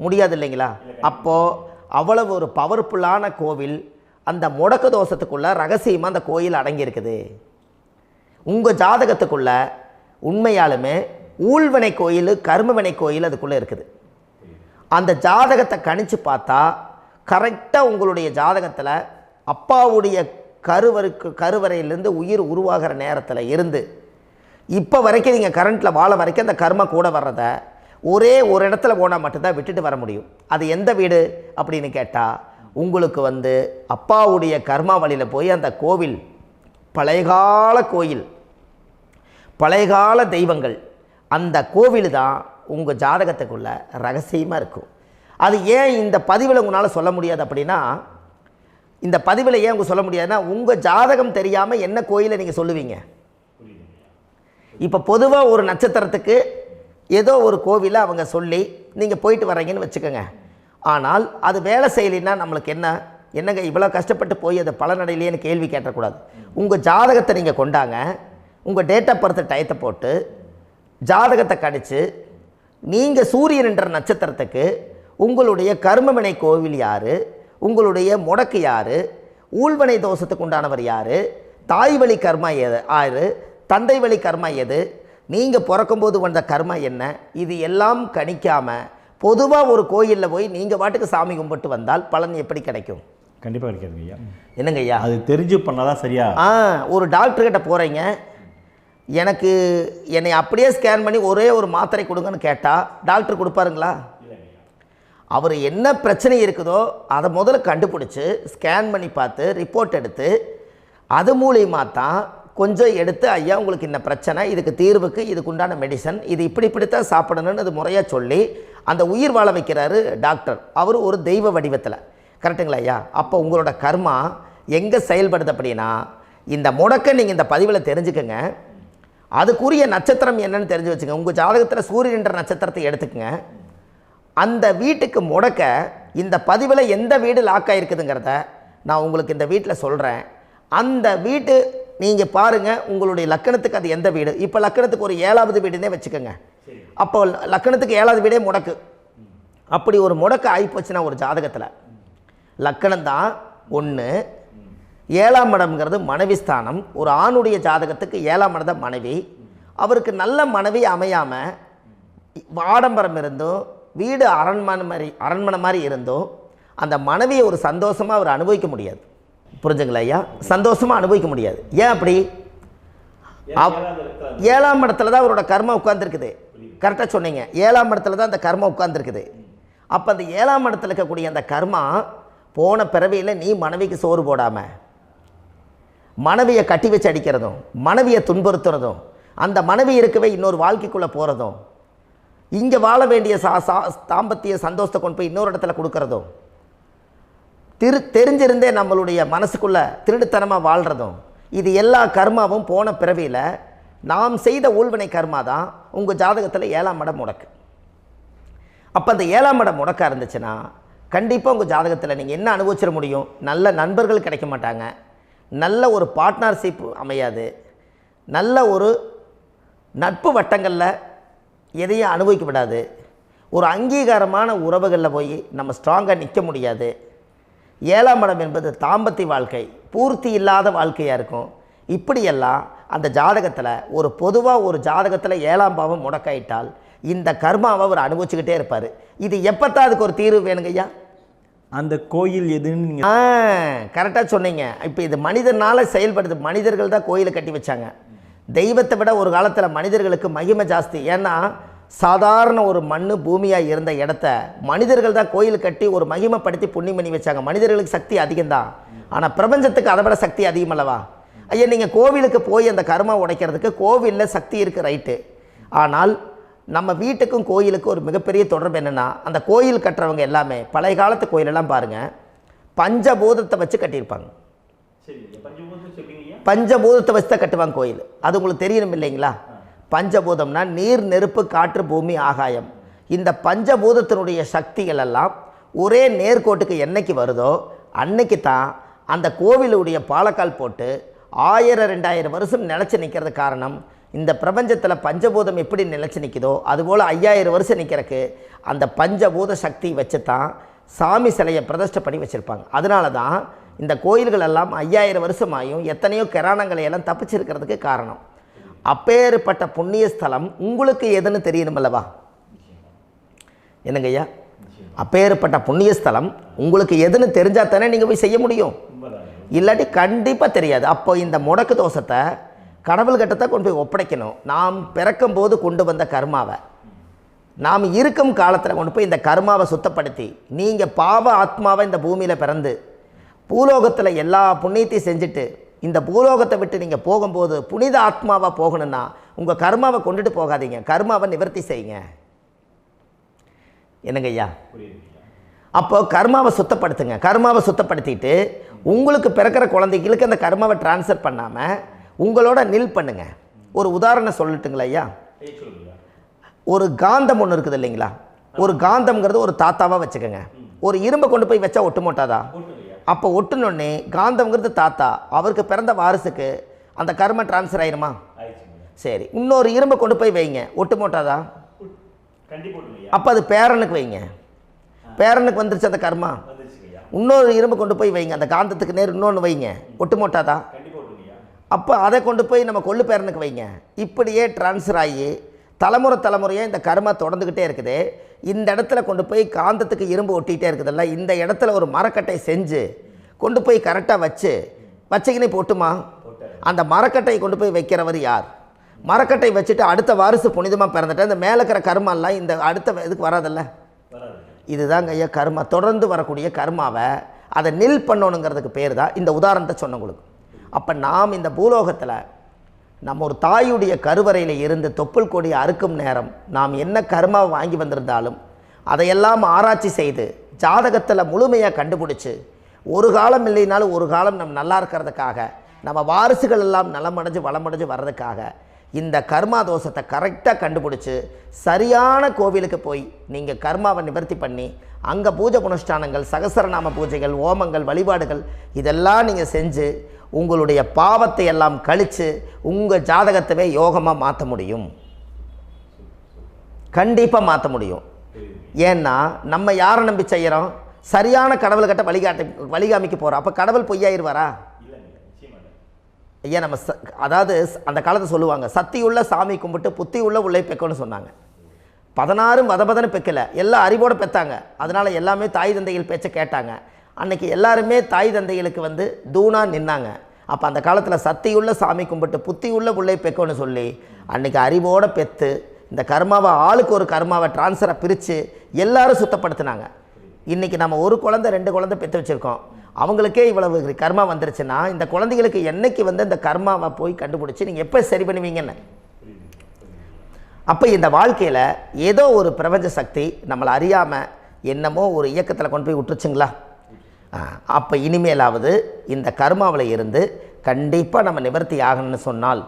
முடியாது இல்லைங்களா? அப்போது அவ்வளவு ஒரு பவர்ஃபுல்லான கோவில் அந்த முடக்கு தோஷத்துக்குள்ளே ரகசியமாக அந்த கோயில் அடங்கியிருக்குது. உங்கள் ஜாதகத்துக்குள்ளே உண்மையாலுமே ஊழ்வினை கோயில், கர்மவினை கோயில் அதுக்குள்ளே இருக்குது. அந்த ஜாதகத்தை கணிச்சு பார்த்தா கரெக்டாக உங்களுடைய ஜாதகத்தில் அப்பாவுடைய கருவறையிலேருந்து உயிர் உருவாகிற நேரத்தில் இருந்து இப்போ வரைக்கும் நீங்கள் கரண்ட்டில் வாழ வரைக்கும் அந்த கர்ம கூட வர்றதை ஒரே ஒரு இடத்துல போனால் மட்டும்தான் விட்டுட்டு வர முடியும். அது எந்த வீடு அப்படின்னு கேட்டால் உங்களுக்கு அப்பாவுடைய கர்மா வழியில் போய் அந்த கோவில் பழையகால கோயில், பழையகால தெய்வங்கள், அந்த கோவில் தான் உங்கள் ஜாதகத்துக்குள்ள ரகசியமாக இருக்கும். அது ஏன் இந்த பதிவில் உங்களால் சொல்ல முடியாது அப்படின்னா, இந்த பதிவில் ஏன் உங்க சொல்ல முடியாதுன்னா உங்கள் ஜாதகம் தெரியாமல் என்ன கோயிலை நீங்கள் சொல்லுவீங்க? இப்போ பொதுவாக ஒரு நட்சத்திரத்துக்கு ஏதோ ஒரு கோவிலை அவங்க சொல்லி நீங்கள் போயிட்டு வர்றீங்கன்னு வச்சுக்கோங்க. ஆனால் அது வேலை செய்யலைன்னா நம்மளுக்கு என்னங்க இவ்வளோ கஷ்டப்பட்டு போய் அதை பலனடையிலேன்னு கேள்வி கேட்டக்கூடாது. உங்கள் ஜாதகத்தை நீங்கள் கொண்டாங்க, உங்கள் டேட் ஆஃப் பர்த் டயத்தை போட்டு ஜாதகத்தை கணிச்சு நீங்கள் சூரியன் என்ற நட்சத்திரத்துக்கு உங்களுடைய கர்மவினை கோவில் யார், உங்களுடைய முடக்கு யார், ஊழ்வனை தோஷத்துக்கு உண்டானவர் யார், தாய் வழி கர்மா யார், தந்தை வழி கர்மா எது, நீங்கள் பிறக்கும்போது வந்த கர்மா என்ன, இது எல்லாம் கணிக்காமல் பொதுவாக ஒரு கோயிலில் போய் நீங்கள் பாட்டுக்கு சாமி கும்பிட்டு வந்தால் பலன் எப்படி கிடைக்கும்? கண்டிப்பாக கிடைக்காதுங்க ஐயா. என்னங்க ஐயா? அது தெரிஞ்சு பண்ணாதான் சரியா? ஒரு டாக்டர்கிட்ட போகிறீங்க, என்னை அப்படியே ஸ்கேன் பண்ணி ஒரே ஒரு மாத்திரை கொடுங்கன்னு கேட்டால் டாக்டர் கொடுப்பாருங்களா? அவர் என்ன பிரச்சனை இருக்குதோ அதை முதல்ல கண்டுபிடிச்சி ஸ்கேன் பண்ணி பார்த்து ரிப்போர்ட் எடுத்து அது மூலியமாக தான் கொஞ்சம் எடுத்து ஐயா உங்களுக்கு இந்த பிரச்சனை, இதுக்கு தீர்வுக்கு இதுக்குண்டான மெடிசன், இது இப்படித்தான் சாப்பிடணும்னு அது முறையாக சொல்லி அந்த உயிர் வாழ வைக்கிறாரு டாக்டர். அவர் ஒரு தெய்வ வடிவத்தில். கரெக்டுங்களா ஐயா? அப்போ உங்களோட கர்மா எங்கே செயல்படுது அப்படின்னா, இந்த முடக்க நீங்கள் இந்த பதிவில் தெரிஞ்சுக்கங்க. அதுக்குரிய நட்சத்திரம் என்னன்னு தெரிஞ்சு வச்சுங்க. உங்கள் ஜாதகத்தில் சூரியன் என்ற நட்சத்திரத்தை எடுத்துக்கங்க. அந்த வீட்டுக்கு முடக்க இந்த பதிவில் எந்த வீடு லாக் ஆகிருக்குதுங்கிறத நான் உங்களுக்கு இந்த வீட்டில் சொல்கிறேன். அந்த வீட்டு நீங்கள் பாருங்கள், உங்களுடைய லக்கணத்துக்கு அது எந்த வீடு. இப்போ லக்கணத்துக்கு ஒரு 7வது வீடுன்னே வச்சுக்கோங்க. அப்போ லக்கணத்துக்கு 7வது வீடே முடக்கு. அப்படி ஒரு முடக்கு ஆகிப்போச்சுன்னா ஒரு ஜாதகத்தில் லக்கணம் தான் 1, 7ஆம் இடம்ங்கிறது மனைவி ஸ்தானம். ஒரு ஆணுடைய ஜாதகத்துக்கு 7ஆம் இடம் தான் மனைவி. அவருக்கு நல்ல மனைவி அமையாமல் ஆடம்பரம் இருந்தும் வீடு அரண்மனை மாதிரி இருந்தும் அந்த மனைவியை ஒரு சந்தோஷமாக அவர் அனுபவிக்க முடியாது. புரிஞ்சுங்களா ஐயா? சந்தோஷமாக அனுபவிக்க முடியாது. ஏன் அப்படி? 7ஆம் இடத்துல தான் அவரோட கர்மா உட்கார்ந்துருக்குது. கரெக்டாக சொன்னீங்க. 7ஆம் இடத்துல தான் அந்த கர்மா உட்கார்ந்துருக்குது. அப்போ அந்த 7ஆம் இடத்துல இருக்கக்கூடிய அந்த கர்மா போன பிறவியில் நீ மனைவிக்கு சோறு போடாமல் மனைவியை கட்டி வச்சு அடிக்கிறதும், மனைவியை துன்புறுத்துறதும், அந்த மனைவி இருக்கவே இன்னொரு வாழ்க்கைக்குள்ளே போகிறதும், இங்கே வாழ வேண்டிய தாம்பத்திய சந்தோஷத்தை கொண்டு போய் இன்னொரு இடத்துல கொடுக்கறதும், தெரிஞ்சிருந்தே நம்மளுடைய மனசுக்குள்ளே திருடுத்தனமாக வாழ்கிறதும், இது எல்லா கர்மாவும் போன பிறவியில் நாம் செய்த ஊழ்வினை கர்மா தான் உங்கள் ஜாதகத்தில் 7ஆம் இடம் முடக்கு. அப்போ அந்த 7ஆம் இடம் முடக்கா இருந்துச்சுன்னா கண்டிப்பாக உங்கள் ஜாதகத்தில் நீங்கள் என்ன அனுபவிச்சிட முடியும்? நல்ல நண்பர்கள் கிடைக்க மாட்டாங்க, நல்ல ஒரு பார்ட்னர்ஷிப் அமையாது, நல்ல ஒரு நட்பு வட்டங்களில் எதையும் அனுபவிக்க விடாது, ஒரு அங்கீகாரமான உறவுகளில் போய் நம்ம ஸ்ட்ராங்காக நிற்க முடியாது. 7ஆம் இடம் என்பது தாம்பத்திய வாழ்க்கை, பூர்த்தி இல்லாத வாழ்க்கையாக இருக்கும். இப்படியெல்லாம் அந்த ஜாதகத்தில் ஒரு பொதுவாக ஒரு ஜாதகத்தில் 7ஆம் பாவம் முடக்காயிட்டால் இந்த கர்மாவை அவர் அனுபவிச்சுக்கிட்டே இருப்பார். இது எப்போத்தான் அதுக்கு ஒரு தீர்வு வேணுங்கய்யா? அந்த கோயில் எதுன்னு நீங்கள் கரெக்டாக சொன்னீங்க. இப்போ இது மனிதனால் செயல்படுது. மனிதர்கள் தான் கோயிலை கட்டி வச்சாங்க. தெய்வத்தை விட ஒரு காலத்தில் மனிதர்களுக்கு மகிமை ஜாஸ்தி. ஏன்னா சாதாரண ஒரு மண் பூமியாக இருந்த இடத்த மனிதர்கள் தான் கோயில் கட்டி ஒரு மகிமைப்படுத்தி புண்ணியம் பண்ணி வச்சாங்க. மனிதர்களுக்கு சக்தி அதிகம்தான், ஆனால் பிரபஞ்சத்துக்கு அதை விட சக்தி அதிகம் அல்லவா? ஐயா, நீங்கள் கோவிலுக்கு போய் அந்த கர்மா உடைக்கிறதுக்கு கோவிலில் சக்தி இருக்குது, ரைட்டு. ஆனால் நம்ம வீட்டுக்கும் கோயிலுக்கும் ஒரு மிகப்பெரிய தொடர்பு என்னென்னா, அந்த கோயில் கட்டுறவங்க எல்லாமே பழைய காலத்து கோயிலெல்லாம் பாருங்கள், பஞ்சபூதத்தை வச்சு கட்டியிருப்பாங்க. பஞ்சபூதத்தை வச்சு தான் கட்டுவாங்க கோயில். அது உங்களுக்கு தெரியணும் இல்லைங்களா? பஞ்சபூதம்னா நீர், நெருப்பு, காற்று, பூமி, ஆகாயம். இந்த பஞ்சபூதத்தினுடைய சக்திகள் எல்லாம் ஒரே நேர்கோட்டுக்கு என்னைக்கு வருதோ அன்னைக்கு தான் அந்த கோவிலுடைய பாலக்கால் போட்டு 1000-2000 வருஷம் நிலச்சி நிற்கிறது. காரணம், இந்த பிரபஞ்சத்தில் பஞ்சபூதம் எப்படி நிலச்சி நிற்குதோ அதுபோல் 5000 வருஷம் நிற்கிறதுக்கு அந்த பஞ்சபூத சக்தி வச்சு தான் சாமி சிலையை பிரதிஷ்டை பண்ணி வச்சுருப்பாங்க. அதனால தான் இந்த கோயில்கள் எல்லாம் 5000 வருஷமாயும் எத்தனையோ கிராணங்களை எல்லாம் தப்பிச்சிருக்கிறதுக்கு காரணம். அப்பேற்பட்ட புண்ணிய ஸ்தலம் உங்களுக்கு எதுன்னு தெரியணும் அல்லவா? என்னங்க ஐயா? அப்பேற்பட்ட புண்ணிய ஸ்தலம் உங்களுக்கு எதுன்னு தெரிஞ்சால் தானே நீங்கள் போய் செய்ய முடியும், இல்லாட்டி கண்டிப்பாக தெரியாது. அப்போ இந்த முடக்கு தோஷத்தை கடவுள்கிட்ட கொண்டு போய் ஒப்படைக்கணும். நாம் பிறக்கும் போது கொண்டு வந்த கர்மாவை நாம் இருக்கும் காலத்தில் கொண்டு போய் இந்த கர்மாவை சுத்தப்படுத்தி, நீங்கள் பாவ ஆத்மாவை இந்த பூமியில் பிறந்து பூலோகத்தில் எல்லா புண்ணியத்தையும் செஞ்சுட்டு இந்த பூலோகத்தை விட்டு நீங்கள் போகும்போது புனித ஆத்மாவாக போகணுன்னா உங்கள் கர்மாவை கொண்டுட்டு போகாதீங்க, கர்மாவை நிவர்த்தி செய்யுங்க. என்னங்க ஐயா? அப்போ கர்மாவை சுத்தப்படுத்துங்க. கர்மாவை சுத்தப்படுத்திட்டு உங்களுக்கு பிறக்கிற குழந்தைகளுக்கு அந்த கர்மாவை டிரான்ஸ்ஃபர் பண்ணாமல் உங்களோட நில் பண்ணுங்க. ஒரு உதாரணம் சொல்லட்டுங்களா ஐயா? ஒரு காந்தம் ஒன்று இருக்குது இல்லைங்களா? ஒரு காந்தம்ங்கிறது ஒரு தாத்தாவாக வச்சுக்கோங்க. ஒரு இரும்பை கொண்டு போய் வச்சா ஒட்டு மோட்டாதா? அப்போ ஒட்டுனோடனே காந்தம்ங்கிறது தாத்தா, அவருக்கு பிறந்த வாரிசுக்கு அந்த கர்ம டிரான்ஸ்ஃபர் ஆயிருமா? சரி, இன்னொரு இரும்பை கொண்டு போய் வைங்க, ஒட்டு மோட்டாதா? அப்போ அது பேரனுக்கு வைங்க, பேரனுக்கு வந்துருச்சு அந்த கர்மா. இன்னொரு இரும்பை கொண்டு போய் வைங்க, அந்த காந்தத்துக்கு நேர் இன்னொன்று வைங்க, ஒட்டு மோட்டாதா? அப்போ அதை கொண்டு போய் நம்ம கொள்ளு பேரனுக்கு வைங்க. இப்படியே டிரான்ஸ்ஃபர் ஆகி தலைமுறையாக இந்த கர்மா தொடர்ந்துக்கிட்டே இருக்குது. இந்த இடத்துல கொண்டு போய் காந்தத்துக்கு இரும்பு ஒட்டிகிட்டே இருக்குதுல்ல, இந்த இடத்துல ஒரு மரக்கட்டை செஞ்சு கொண்டு போய் கரெக்டாக வச்சுக்கினே போட்டுமா? அந்த மரக்கட்டையை கொண்டு போய் வைக்கிறவர் யார்? மரக்கட்டை வச்சுட்டு அடுத்த வாரிசு புனிதமாக பிறந்துட்டு அந்த மேலே இருக்கிற கர்மாலாம் இந்த அடுத்த இதுக்கு வராதில்ல. இதுதாங்க ஐயா கர்மா. தொடர்ந்து வரக்கூடிய கர்மாவை அதை நில் பண்ணணுங்கிறதுக்கு பேர் தான் இந்த உதாரணத்தை சொன்னவங்களுக்கு. அப்போ நாம் இந்த பூலோகத்தில் நம்ம ஒரு தாயுடைய கருவறையில் இருந்து தொப்புள் கொடி அறுக்கும் நேரம் நாம் என்ன கர்மாவை வாங்கி வந்திருந்தாலும் அதையெல்லாம் ஆராய்ச்சி செய்து ஜாதகத்தில் முழுமையாக கண்டுபிடிச்சி ஒரு காலம் இல்லைனாலும் ஒரு காலம் நம்ம நல்லா இருக்கிறதுக்காக, நம்ம வாரிசுகள் எல்லாம் நலமடைஞ்சு வளமடைஞ்சு வர்றதுக்காக இந்த கர்மா தோஷத்தை கரெக்டாக கண்டுபிடிச்சி சரியான கோவிலுக்கு போய் நீங்கள் கர்மாவை நிவர்த்தி பண்ணி அங்கே பூஜை புனஸ்தானங்கள், சகசரநாம பூஜைகள், ஓமங்கள், வழிபாடுகள் இதெல்லாம் நீங்கள் செஞ்சு உங்களுடைய பாவத்தை எல்லாம் கழித்து உங்கள் ஜாதகத்தவே யோகமாக மாற்ற முடியும். கண்டிப்பாக மாற்ற முடியும். ஏன்னா நம்ம யாரை நம்பி செய்கிறோம்? சரியான கடவுள்கிட்ட வழிகாமிக்க போகிறோம். அப்போ கடவுள் பொய்யாயிருவாரா? ஐயா, நம்ம அதாவது அந்த காலத்தை சொல்லுவாங்க, சத்தியுள்ள சாமி கும்பிட்டு புத்தி உள்ள உள்ளே பெக்கணும்னு சொன்னாங்க. 16 வதபதன்னு பெக்கலை, எல்லாம் அறிவோடு பெற்றாங்க. அதனால் எல்லாமே தாய் தந்தைகள் பேச்சை கேட்டாங்க. அன்றைக்கி எல்லாருமே தாய் தந்தைகளுக்கு தூணாக நின்னாங்க. அப்போ அந்த காலத்தில் சத்தியுள்ள சாமி கும்பிட்டு புத்தி உள்ள உள்ளே பெக்கணும்னு சொல்லி அன்றைக்கி அறிவோடு பெற்று இந்த கர்மாவை ஆளுக்கு ஒரு கர்மாவை டிரான்ஸ்ஃபரை பிரித்து எல்லாரும் சுத்தப்படுத்தினாங்க. இன்றைக்கி நம்ம ஒரு குழந்தை 2 குழந்தை பெற்று வச்சுருக்கோம். அவங்களுக்கே இவ்வளவு கர்மா வந்துருச்சுன்னா இந்த குழந்தைகளுக்கு என்னைக்கு இந்த கர்மாவை போய் கண்டுபிடிச்சி நீங்கள் எப்போ சரி பண்ணுவீங்கன்னு. அப்போ இந்த வாழ்க்கையில் ஏதோ ஒரு பிரபஞ்ச சக்தி நம்மளை அறியாமல் என்னமோ ஒரு இயக்கத்தில் கொண்டு போய் விட்டுருச்சுங்களா? அப்போ இனிமேலாவது இந்த கர்மாவில் இருந்து கண்டிப்பாக நம்ம நிவர்த்தி ஆகணும்னு சொன்னால்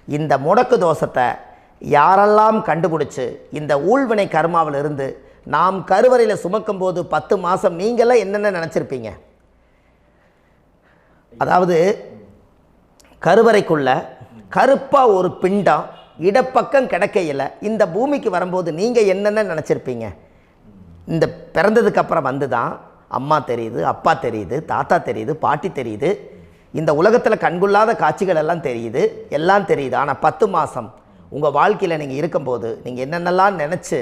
இந்த முடக்கு தோஷத்தை யாரெல்லாம் கண்டுபிடிச்சி இந்த ஊழ்வினை கர்மாவில் இருந்து நாம் கருவறையில் சுமக்கும் போது 10 மாதம் நீங்களாம் என்னென்ன நினச்சிருப்பீங்க? அதாவது கருவறைக்குள்ள கருப்பாக ஒரு பிண்டம் இடப்பக்கம் கிடக்கையில் இந்த பூமிக்கு வரும்போது நீங்கள் என்னென்ன நினச்சிருப்பீங்க? இந்த பிறந்ததுக்கு அப்புறம் வந்து தான் அம்மா தெரியுது, அப்பா தெரியுது, தாத்தா தெரியுது, பாட்டி தெரியுது, இந்த உலகத்தில் கண்கொள்ளாத காட்சிகள் எல்லாம் தெரியுது, எல்லாம் தெரியுது. ஆனால் 10 மாதம் உங்கள் வாழ்க்கையில் நீங்கள் இருக்கும்போது நீங்கள் என்னென்னலாம் நினச்சி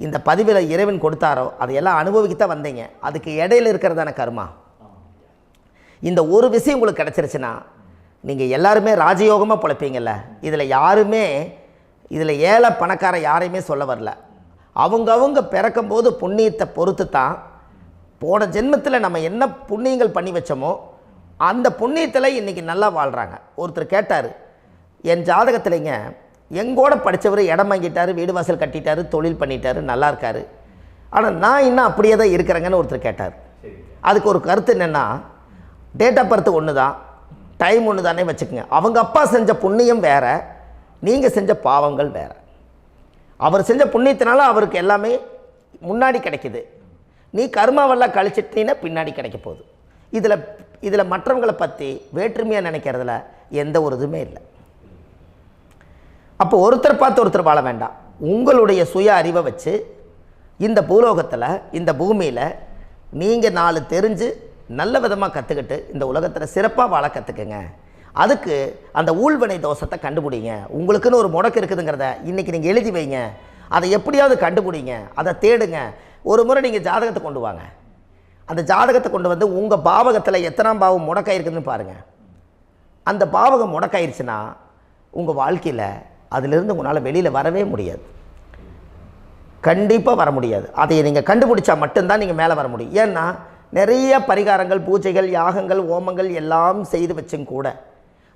இந்த பதிவில் இறைவன் கொடுத்தாரோ அதையெல்லாம் அனுபவிக்கத்தான் வந்தீங்க. அதுக்கு இடையில இருக்கிறதான கர்மா. இந்த ஒரு விஷயம் உங்களுக்கு கிடச்சிருச்சுன்னா நீங்கள் எல்லாருமே ராஜயோகமாக பிழைப்பீங்கள்ல. இதில் ஏழை பணக்கார யாரையுமே சொல்ல வரல. அவங்க பிறக்கும்போது புண்ணியத்தை பொறுத்து தான் போன ஜென்மத்தில் நம்ம என்ன புண்ணியங்கள் பண்ணி வச்சோமோ அந்த புண்ணியத்தில் இன்றைக்கி நல்லா வாழ்கிறாங்க. ஒருத்தர் கேட்டார், என் ஜாதகத்தில்ங்க எங்கூட படித்தவர் இடம் வாங்கிட்டார், வீடு வாசல் கட்டிட்டார், தொழில் பண்ணிட்டார், நல்லா இருக்கார், ஆனால் நான் இன்னும் அப்படியே தான் இருக்கிறேங்கன்னு ஒருத்தர் கேட்டார். அதுக்கு ஒரு கருத்து என்னென்னா, டேட் ஆஃப் பர்த் ஒன்று தான், டைம் ஒன்று தானே வச்சுக்கோங்க. அவங்க அப்பா செஞ்ச புண்ணியம் வேறு, நீங்கள் செஞ்ச பாவங்கள் வேறு. அவர் செஞ்ச புண்ணியத்தினால அவருக்கு எல்லாமே முன்னாடி கிடைக்கிது. நீ கர்மாவெல்லாம் கழிச்சிட்டினா பின்னாடி கிடைக்க போகுது. இதில் மற்றவங்களை பற்றி வேற்றுமையாக நினைக்கிறதுல எந்த ஒரு இதுவுமே இல்லை. அப்போ ஒருத்தர் பார்த்து ஒருத்தர் வாழ வேண்டாம். உங்களுடைய சுய அறிவை வச்சு இந்த பூலோகத்தில் இந்த பூமியில் நீங்கள் 4 தெரிஞ்சு நல்ல விதமாக கற்றுக்கிட்டு இந்த உலகத்தில் சிறப்பாக வாழ கற்றுக்குங்க. அதுக்கு அந்த ஊழ்வினை தோஷத்தை கண்டுபிடிங்க. உங்களுக்குன்னு ஒரு முடக்கு இருக்குதுங்கிறத இன்றைக்கி நீங்கள் எழுதி வைங்க. அதை எப்படியாவது கண்டுபிடிங்க, அதை தேடுங்க. ஒரு முறை நீங்கள் ஜாதகத்தை கொண்டு வாங்க. அந்த ஜாதகத்தை கொண்டு வந்து உங்கள் பாவகத்தில் எத்தனாம் பாவம் முடக்காயிருக்குதுன்னு பாருங்கள். அந்த பாவகம் முடக்காயிருச்சுன்னா உங்கள் வாழ்க்கையில் அதிலிருந்து உங்களால் வெளியில் வரவே முடியாது, கண்டிப்பாக வர முடியாது. அதை நீங்கள் கண்டுபிடிச்சா மட்டும்தான் நீங்கள் மேலே வர முடியும். ஏன்னா நிறைய பரிகாரங்கள், பூஜைகள், யாகங்கள், ஓமங்கள் எல்லாம் செய்து வச்சும் கூட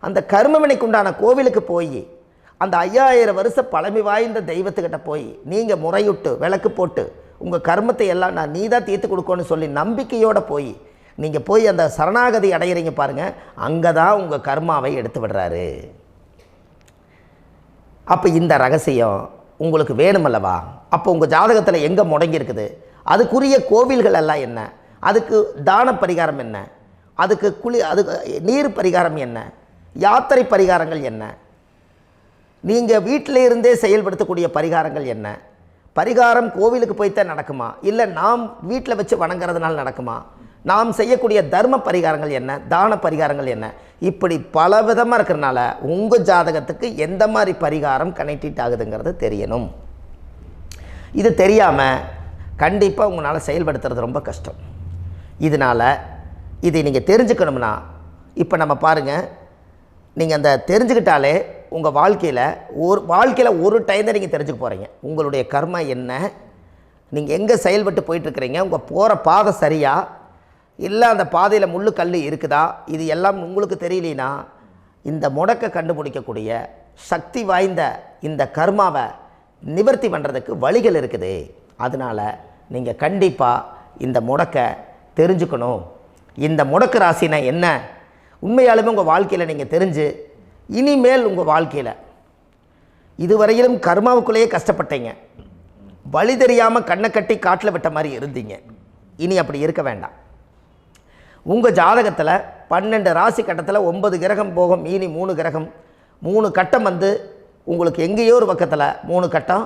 அந்த கர்மவினைக்கு உண்டான கோவிலுக்கு போய் அந்த 5000 வருஷ பழமை வாய்ந்த தெய்வத்துக்கிட்ட போய் நீங்கள் முறையிட்டு விளக்கு போட்டு உங்கள் கர்மத்தை எல்லாம் நான் நீ தான் தீர்த்து கொடுக்கணும்னு சொல்லி நம்பிக்கையோடு நீங்கள் போய் அந்த சரணாகதி அடையிறீங்க பாருங்கள், அங்கே தான் உங்கள் கர்மாவை எடுத்து விடுறாரு. அப்போ இந்த ரகசியம் உங்களுக்கு வேணுமல்லவா? அப்போ உங்கள் ஜாதகத்தில் எங்கே முடங்கி அதுக்குரிய கோவில்கள் எல்லாம் என்ன, அதுக்கு தான பரிகாரம் என்ன, அதுக்கு நீர் பரிகாரம் என்ன, யாத்திரை பரிகாரங்கள் என்ன, நீங்கள் வீட்டில் இருந்தே செயல்படுத்தக்கூடிய பரிகாரங்கள் என்ன, பரிகாரம் கோவிலுக்கு போய்த்தான் நடக்குமா, இல்லை நாம் வீட்டில் வச்சு வணங்குறதுனால நடக்குமா, நாம் செய்யக்கூடிய தர்ம பரிகாரங்கள் என்ன, தான பரிகாரங்கள் என்ன, இப்படி பல விதமாக இருக்கிறனால உங்கள் ஜாதகத்துக்கு எந்த மாதிரி பரிகாரம் கனெக்ட் ஆகுதுங்கிறது தெரியணும். இது தெரியாமல் கண்டிப்பாக உங்களால் செயல்படுத்துறது ரொம்ப கஷ்டம். இதனால் இதை நீங்கள் தெரிஞ்சுக்கணும்னா இப்போ நம்ம பாருங்கள், நீங்கள் அந்த தெரிஞ்சுக்கிட்டாலே உங்கள் வாழ்க்கையில் ஒரு டைம் தான் நீங்கள் தெரிஞ்சுக்க போகிறீங்க. உங்களுடைய கர்மா என்ன, நீங்கள் எங்கே செயல்பட்டு போயிட்டுருக்கிறீங்க, உங்கள் போகிற பாதை சரியா இல்லை அந்த பாதையில் முள்ளு கல் இருக்குதா, இது எல்லாம் உங்களுக்கு தெரியலனா இந்த முடக்கை கண்டுபிடிக்கக்கூடிய சக்தி வாய்ந்த இந்த கர்மாவை நிவர்த்தி பண்ணுறதுக்கு வழிகள் இருக்குது. அதனால் நீங்கள் கண்டிப்பாக இந்த முடக்கை தெரிஞ்சுக்கணும். இந்த முடக்கு ராசினா என்ன உண்மையாலுமே உங்கள் வாழ்க்கையில் நீங்கள் தெரிஞ்சு இனிமேல் உங்கள் வாழ்க்கையில் இதுவரையிலும் கர்மாவுக்குள்ளேயே கஷ்டப்பட்டீங்க, வழி தெரியாமல் கண்ணை கட்டி காட்டில் விட்ட மாதிரி இருந்தீங்க. இனி அப்படி இருக்க வேண்டாம். உங்கள் ஜாதகத்தில் 12 ராசி கட்டத்தில் 9 கிரகம் போகும், மீனி 3 கிரகம், 3 கட்டம் உங்களுக்கு எங்கேயோ ஒரு பக்கத்தில் 3 கட்டம்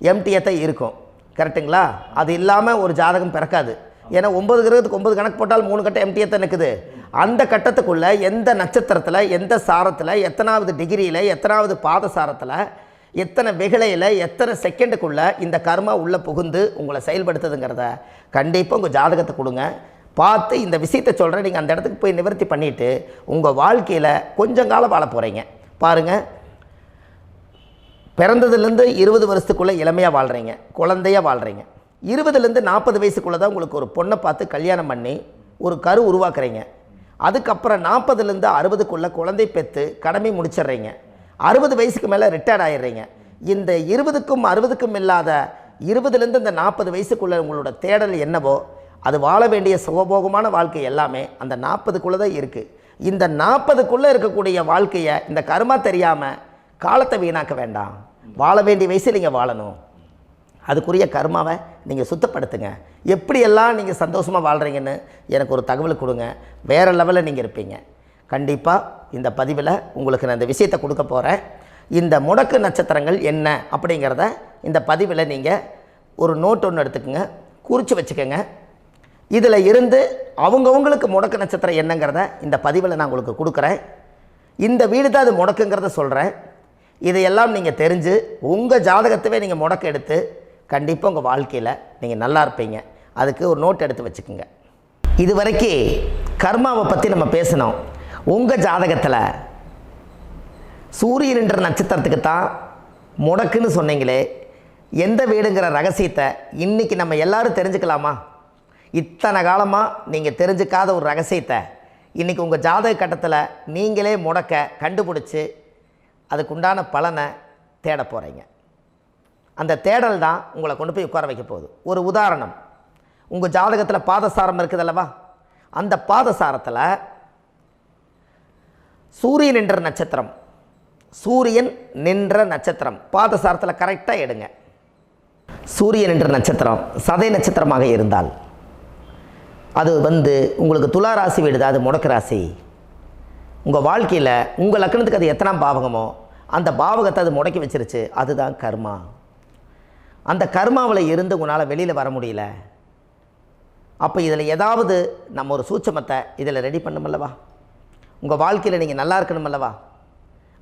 எம்டியாக தான் இருக்கும். கரெக்டுங்களா? அது இல்லாமல் ஒரு ஜாதகம் பிறக்காது. ஏன்னா 9 கிரகத்துக்கு 9 கணக்கு போட்டால் 3 கட்டம் எம்டியாக தான் நிற்குது. அந்த கட்டத்துக்குள்ளே எந்த நட்சத்திரத்தில், எந்த சாரத்தில், எத்தனாவது டிகிரியில், எத்தனாவது பாத சாரத்தில், எத்தனை வெகுளையில், எத்தனை செகண்டுக்குள்ளே இந்த கர்மா உள்ளே புகுந்து உங்களை செயல்படுத்துதுங்கிறத கண்டிப்பாக உங்கள் ஜாதகத்தை கொடுங்க. பார்த்து இந்த விஷயத்தை சொல்கிறேன், நீங்கள் அந்த இடத்துக்கு போய் நிவர்த்தி பண்ணிவிட்டு உங்கள் வாழ்க்கையில் கொஞ்சம் காலம் வாழ போகிறீங்க. பாருங்கள், பிறந்ததுலேருந்து 20 வருஷத்துக்குள்ளே இளமையாக வாழ்கிறீங்க, குழந்தையாக வாழ்கிறீங்க. 20லேருந்து 40 வயசுக்குள்ளே தான் உங்களுக்கு ஒரு பொண்ணை பார்த்து கல்யாணம் பண்ணி ஒரு கரு உருவாக்குறீங்க. அதுக்கப்புறம் 40லேருந்து 60க்குள்ளே குழந்தை பெற்று கடமை முடிச்சிடுறீங்க. 60 வயசுக்கு மேலே ரிட்டையர்ட் ஆகிடுறீங்க. இந்த 20க்கும் 60க்கும் இல்லாத 20லேருந்து இந்த 40 வயசுக்குள்ளே உங்களோட தேடல் என்னவோ அது வாழ வேண்டிய சுகபோகமான வாழ்க்கை எல்லாமே அந்த 40க்குள்ளே தான் இருக்குது. இந்த 40க்குள்ளே இருக்கக்கூடிய வாழ்க்கையை இந்த கர்மா தெரியாமல் காலத்தை வீணாக்க வேண்டாம். வாழ வேண்டிய வயசில் நீங்கள் வாழணும். அதுக்குரிய கர்மாவை நீங்கள் சுத்தப்படுத்துங்க. எப்படியெல்லாம் நீங்கள் சந்தோஷமாக வாழ்கிறீங்கன்னு எனக்கு ஒரு தகவல் கொடுங்க. வேறு லெவலில் நீங்கள் இருப்பீங்க. கண்டிப்பாக இந்த பதிவில் உங்களுக்கு நான் இந்த விஷயத்தை கொடுக்க போகிறேன். இந்த முடக்கு நட்சத்திரங்கள் என்ன அப்படிங்கிறத இந்த பதிவில் நீங்கள் ஒரு நோட் ஒன்று எடுத்துக்கோங்க, குறித்து வச்சுக்கோங்க. இதில் இருந்து அவங்கவுங்களுக்கு முடக்கு நட்சத்திரம் என்னங்கிறத இந்த பதிவில் நான் உங்களுக்கு கொடுக்குறேன். இந்த வீடு தான் அது முடக்குங்கிறத சொல்கிறேன். இதையெல்லாம் நீங்கள் தெரிஞ்சு உங்கள் ஜாதகத்தவே நீங்கள் முடக்கு எடுத்து கண்டிப்பாக உங்கள் வாழ்க்கையில் நீங்கள் நல்லா இருப்பீங்க. அதுக்கு ஒரு நோட் எடுத்து வச்சுக்கோங்க. இது வரைக்கும் கர்மாவை பற்றி நம்ம பேசினோம். உங்கள் ஜாதகத்தில் சூரியன் என்ற நட்சத்திரத்துக்கு தான் முடக்குன்னு சொன்னீங்களே, எந்த வீடுங்கிற ரகசியத்தை இன்றைக்கி நம்ம எல்லோரும் தெரிஞ்சுக்கலாமா? இத்தனை காலமாக நீங்கள் தெரிஞ்சுக்காத ஒரு ரகசியத்தை இன்றைக்கி உங்கள் ஜாதக கட்டத்தில் நீங்களே முடக்க கண்டுபிடிச்சி அதுக்குண்டான பலனை தேட போகிறீங்க. அந்த தேடல் தான் உங்களை கொண்டு போய் உட்கார வைக்க போகுது. ஒரு உதாரணம், உங்கள் ஜாதகத்தில் பாதசாரம் இருக்குது அல்லவா? அந்த பாதசாரத்தில் சூரியன் என்ற நட்சத்திரம், சூரியன் நின்ற நட்சத்திரம் பாதசாரத்தில் கரெக்டாக எடுங்க. சூரியன் என்ற நட்சத்திரம் சதய நட்சத்திரமாக இருந்தால் அது உங்களுக்கு துலா ராசி வீடுது, அது முடக்கு ராசி. உங்கள் வாழ்க்கையில் உங்கள் லக்னத்துக்கு அது எத்தனாம் பாவகமோ அந்த பாவகத்தை அது முடக்கி வச்சிருச்சு, அதுதான் கர்மா. அந்த கர்மாவில் இருந்து உங்களால் வெளியில் வர முடியல. அப்போ இதில் ஏதாவது நம்ம ஒரு சூட்சமத்தை இதில் ரெடி பண்ணணுமல்லவா? உங்கள் வாழ்க்கையில் நீங்கள் நல்லா இருக்கணுமல்லவா?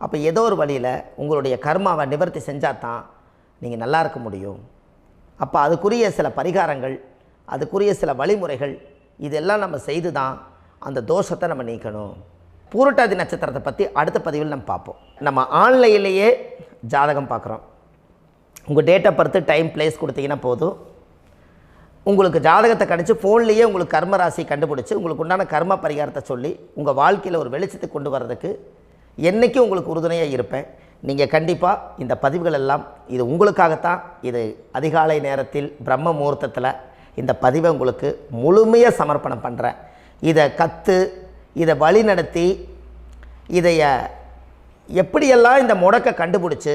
அப்போ ஏதோ ஒரு வழியில் உங்களுடைய கர்மாவை நிவர்த்தி செஞ்சால் தான் நீங்கள் நல்லா இருக்க முடியும். அப்போ அதுக்குரிய சில பரிகாரங்கள், அதுக்குரிய சில வழிமுறைகள் இதெல்லாம் நம்ம செய்து தான் அந்த தோஷத்தை நம்ம நீக்கணும். பூரட்டாதி நட்சத்திரத்தை பற்றி அடுத்த பதிவில் நம்ம பார்ப்போம். நம்ம ஆன்லைன்லேயே ஜாதகம் பார்க்குறோம். உங்கள் date of birth, time, place கொடுத்தீங்கன்னா போதும். உங்களுக்கு ஜாதகத்தை கணிச்சு ஃபோன்லேயே உங்களுக்கு கர்ம ராசி கண்டுபிடிச்சி உங்களுக்கு உண்டான கர்ம பரிகாரத்தை சொல்லி உங்கள் வாழ்க்கையில் ஒரு வெளிச்சத்தை கொண்டு வர்றதுக்கு என்றைக்கும் உங்களுக்கு உறுதுணையாக இருப்பேன். நீங்கள் கண்டிப்பாக இந்த பதிவுகள் எல்லாம் இது உங்களுக்காகத்தான். இது அதிகாலை நேரத்தில் பிரம்ம முகூர்த்தத்தில் இந்த பதிவை உங்களுக்கு முழுமையாக சமர்ப்பணம் பண்ணுறேன். இதை இதை வழி நடத்தி இதைய எப்படியெல்லாம் இந்த முடக்கை கண்டுபிடிச்சி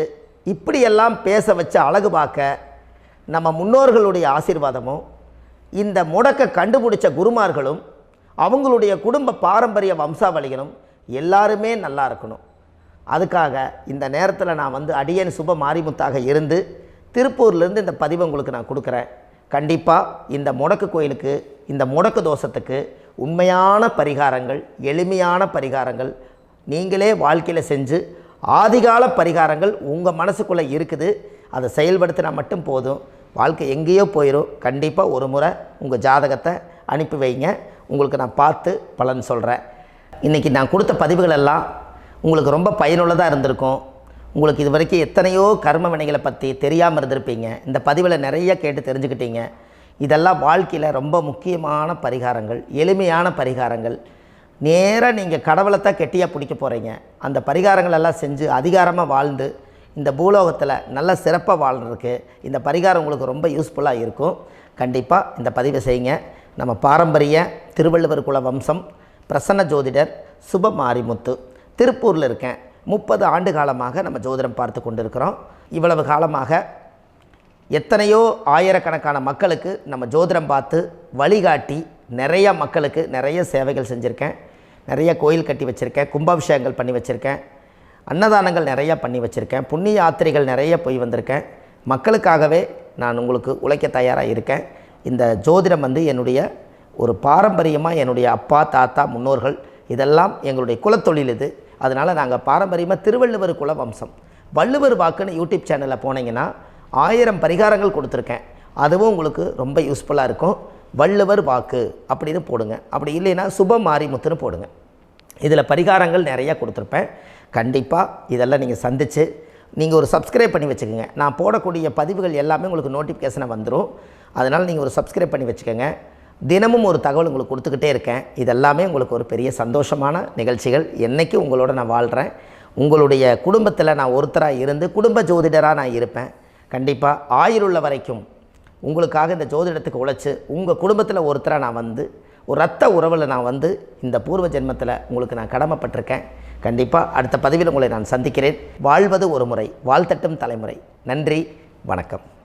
இப்படியெல்லாம் பேச வச்சு அழகு பார்க்க நம்ம முன்னோர்களுடைய ஆசீர்வாதமும் இந்த முடக்கை கண்டுபிடிச்ச குருமார்களும் அவங்களுடைய குடும்ப பாரம்பரிய வம்சாவளிகளும் எல்லாருமே நல்லா இருக்கணும். அதுக்காக இந்த நேரத்தில் நான் அடியேன் சுப மாரிமுத்தாக இருந்து திருப்பூர்லேருந்து இந்த பதிவை உங்களுக்கு நான் கொடுக்குறேன். கண்டிப்பாக இந்த முடக்கு கோயிலுக்கு, இந்த முடக்கு தோஷத்துக்கு உண்மையான பரிகாரங்கள், எளிமையான பரிகாரங்கள் நீங்களே வாழ்க்கையில் செஞ்சு ஆதிகால பரிகாரங்கள் உங்கள் மனசுக்குள்ளே இருக்குது. அதை செயல்படுத்தினா மட்டும் போதும், வாழ்க்கை எங்கேயோ போயிடும். கண்டிப்பாக ஒரு முறை உங்கள் ஜாதகத்தை அனுப்பி வைங்க, உங்களுக்கு நான் பார்த்து பலன் சொல்கிறேன். இன்றைக்கி நான் கொடுத்த பதிவுகள் எல்லாம் உங்களுக்கு ரொம்ப பயனுள்ளதாக இருந்திருக்கும். உங்களுக்கு இது வரைக்கும் எத்தனையோ கர்ம வினைகளை பற்றி தெரியாமல் இருந்திருப்பீங்க. இந்த பதிவில் நிறைய கேட்டு தெரிஞ்சுக்கிட்டீங்க. இதெல்லாம் வாழ்க்கையில் ரொம்ப முக்கியமான பரிகாரங்கள், எளிமையான பரிகாரங்கள். நேராக நீங்கள் கடவுளைத்தான் கெட்டியாக பிடிக்க போகிறீங்க. அந்த பரிகாரங்கள் எல்லாம் செஞ்சு அதிகாரமாக வாழ்ந்து இந்த பூலோகத்தில் நல்ல சிறப்பாக வாழ்கிறதுக்கு இந்த பரிகாரம் உங்களுக்கு ரொம்ப யூஸ்ஃபுல்லாக இருக்கும். கண்டிப்பாக இந்த பதிவை செய்யுங்க. நம்ம பாரம்பரிய திருவள்ளுவர் குல வம்சம், பிரசன்ன ஜோதிடர் சுப மாரிமுத்து, திருப்பூரில் இருக்கேன். 30 ஆண்டு காலமாக நம்ம ஜோதிடம் பார்த்து கொண்டிருக்கிறோம். இவ்வளவு காலமாக எத்தனையோ ஆயிரக்கணக்கான மக்களுக்கு நம்ம ஜோதிடம் பார்த்து வழிகாட்டி நிறைய மக்களுக்கு நிறைய சேவைகள் செஞ்சுருக்கேன். நிறைய கோயில் கட்டி வச்சுருக்கேன், கும்பாபிஷேகங்கள் பண்ணி வச்சுருக்கேன், அன்னதானங்கள் நிறையா பண்ணி வச்சுருக்கேன், புண்ணிய யாத்திரைகள் நிறைய போய் வந்திருக்கேன். மக்களுக்காகவே நான் உங்களுக்கு உழைக்க தயாராக இருக்கேன். இந்த ஜோதிடம் என்னுடைய ஒரு பாரம்பரியமாக என்னுடைய அப்பா, தாத்தா, முன்னோர்கள் இதெல்லாம் எங்களுடைய குலத்தொழில் இது. அதனால் நாங்கள் பாரம்பரியமாக திருவள்ளுவர் குல வம்சம். வள்ளுவர் வாக்குன்னு யூடியூப் சேனலில் போனீங்கன்னா 1000 பரிகாரங்கள் கொடுத்துருக்கேன். அதுவும் உங்களுக்கு ரொம்ப யூஸ்ஃபுல்லாக இருக்கும். வள்ளுவர் வாக்கு அப்படின்னு போடுங்க, அப்படி இல்லைன்னா சுப மாரிமுத்துன்னு போடுங்க. இதில் பரிகாரங்கள் நிறையா கொடுத்துருப்பேன். கண்டிப்பாக இதெல்லாம் நீங்கள் சந்தித்து நீங்கள் ஒரு சப்ஸ்கிரைப் பண்ணி வச்சுக்கோங்க. நான் போடக்கூடிய பதிவுகள் எல்லாமே உங்களுக்கு நோட்டிஃபிகேஷனாக வந்துடும். அதனால் நீங்கள் ஒரு சப்ஸ்கிரைப் பண்ணி வச்சுக்கோங்க. தினமும் ஒரு தகவல் உங்களுக்கு கொடுத்துக்கிட்டே இருக்கேன். இதெல்லாமே உங்களுக்கு ஒரு பெரிய சந்தோஷமான நிகழ்ச்சிகள். என்றைக்கும் உங்களோட நான் வாழ்கிறேன். உங்களுடைய குடும்பத்தில் நான் ஒருத்தராக இருந்து குடும்ப ஜோதிடராக நான் இருப்பேன். கண்டிப்பாக ஆயுளுள்ள வரைக்கும் உங்களுக்காக இந்த ஜோதிடத்துக்கு உழைச்சி உங்கள் குடும்பத்தில் ஒருத்தராக நான் ஒரு ரத்த உறவில் நான் இந்த பூர்வ ஜென்மத்தில் உங்களுக்கு நான் கடமைப்பட்டிருக்கேன். கண்டிப்பாக அடுத்த பதிவில் உங்களை நான் சந்திக்கிறேன். வாழ்வது ஒரு முறை, வாழ்த்தட்டும் தலைமுறை. நன்றி, வணக்கம்.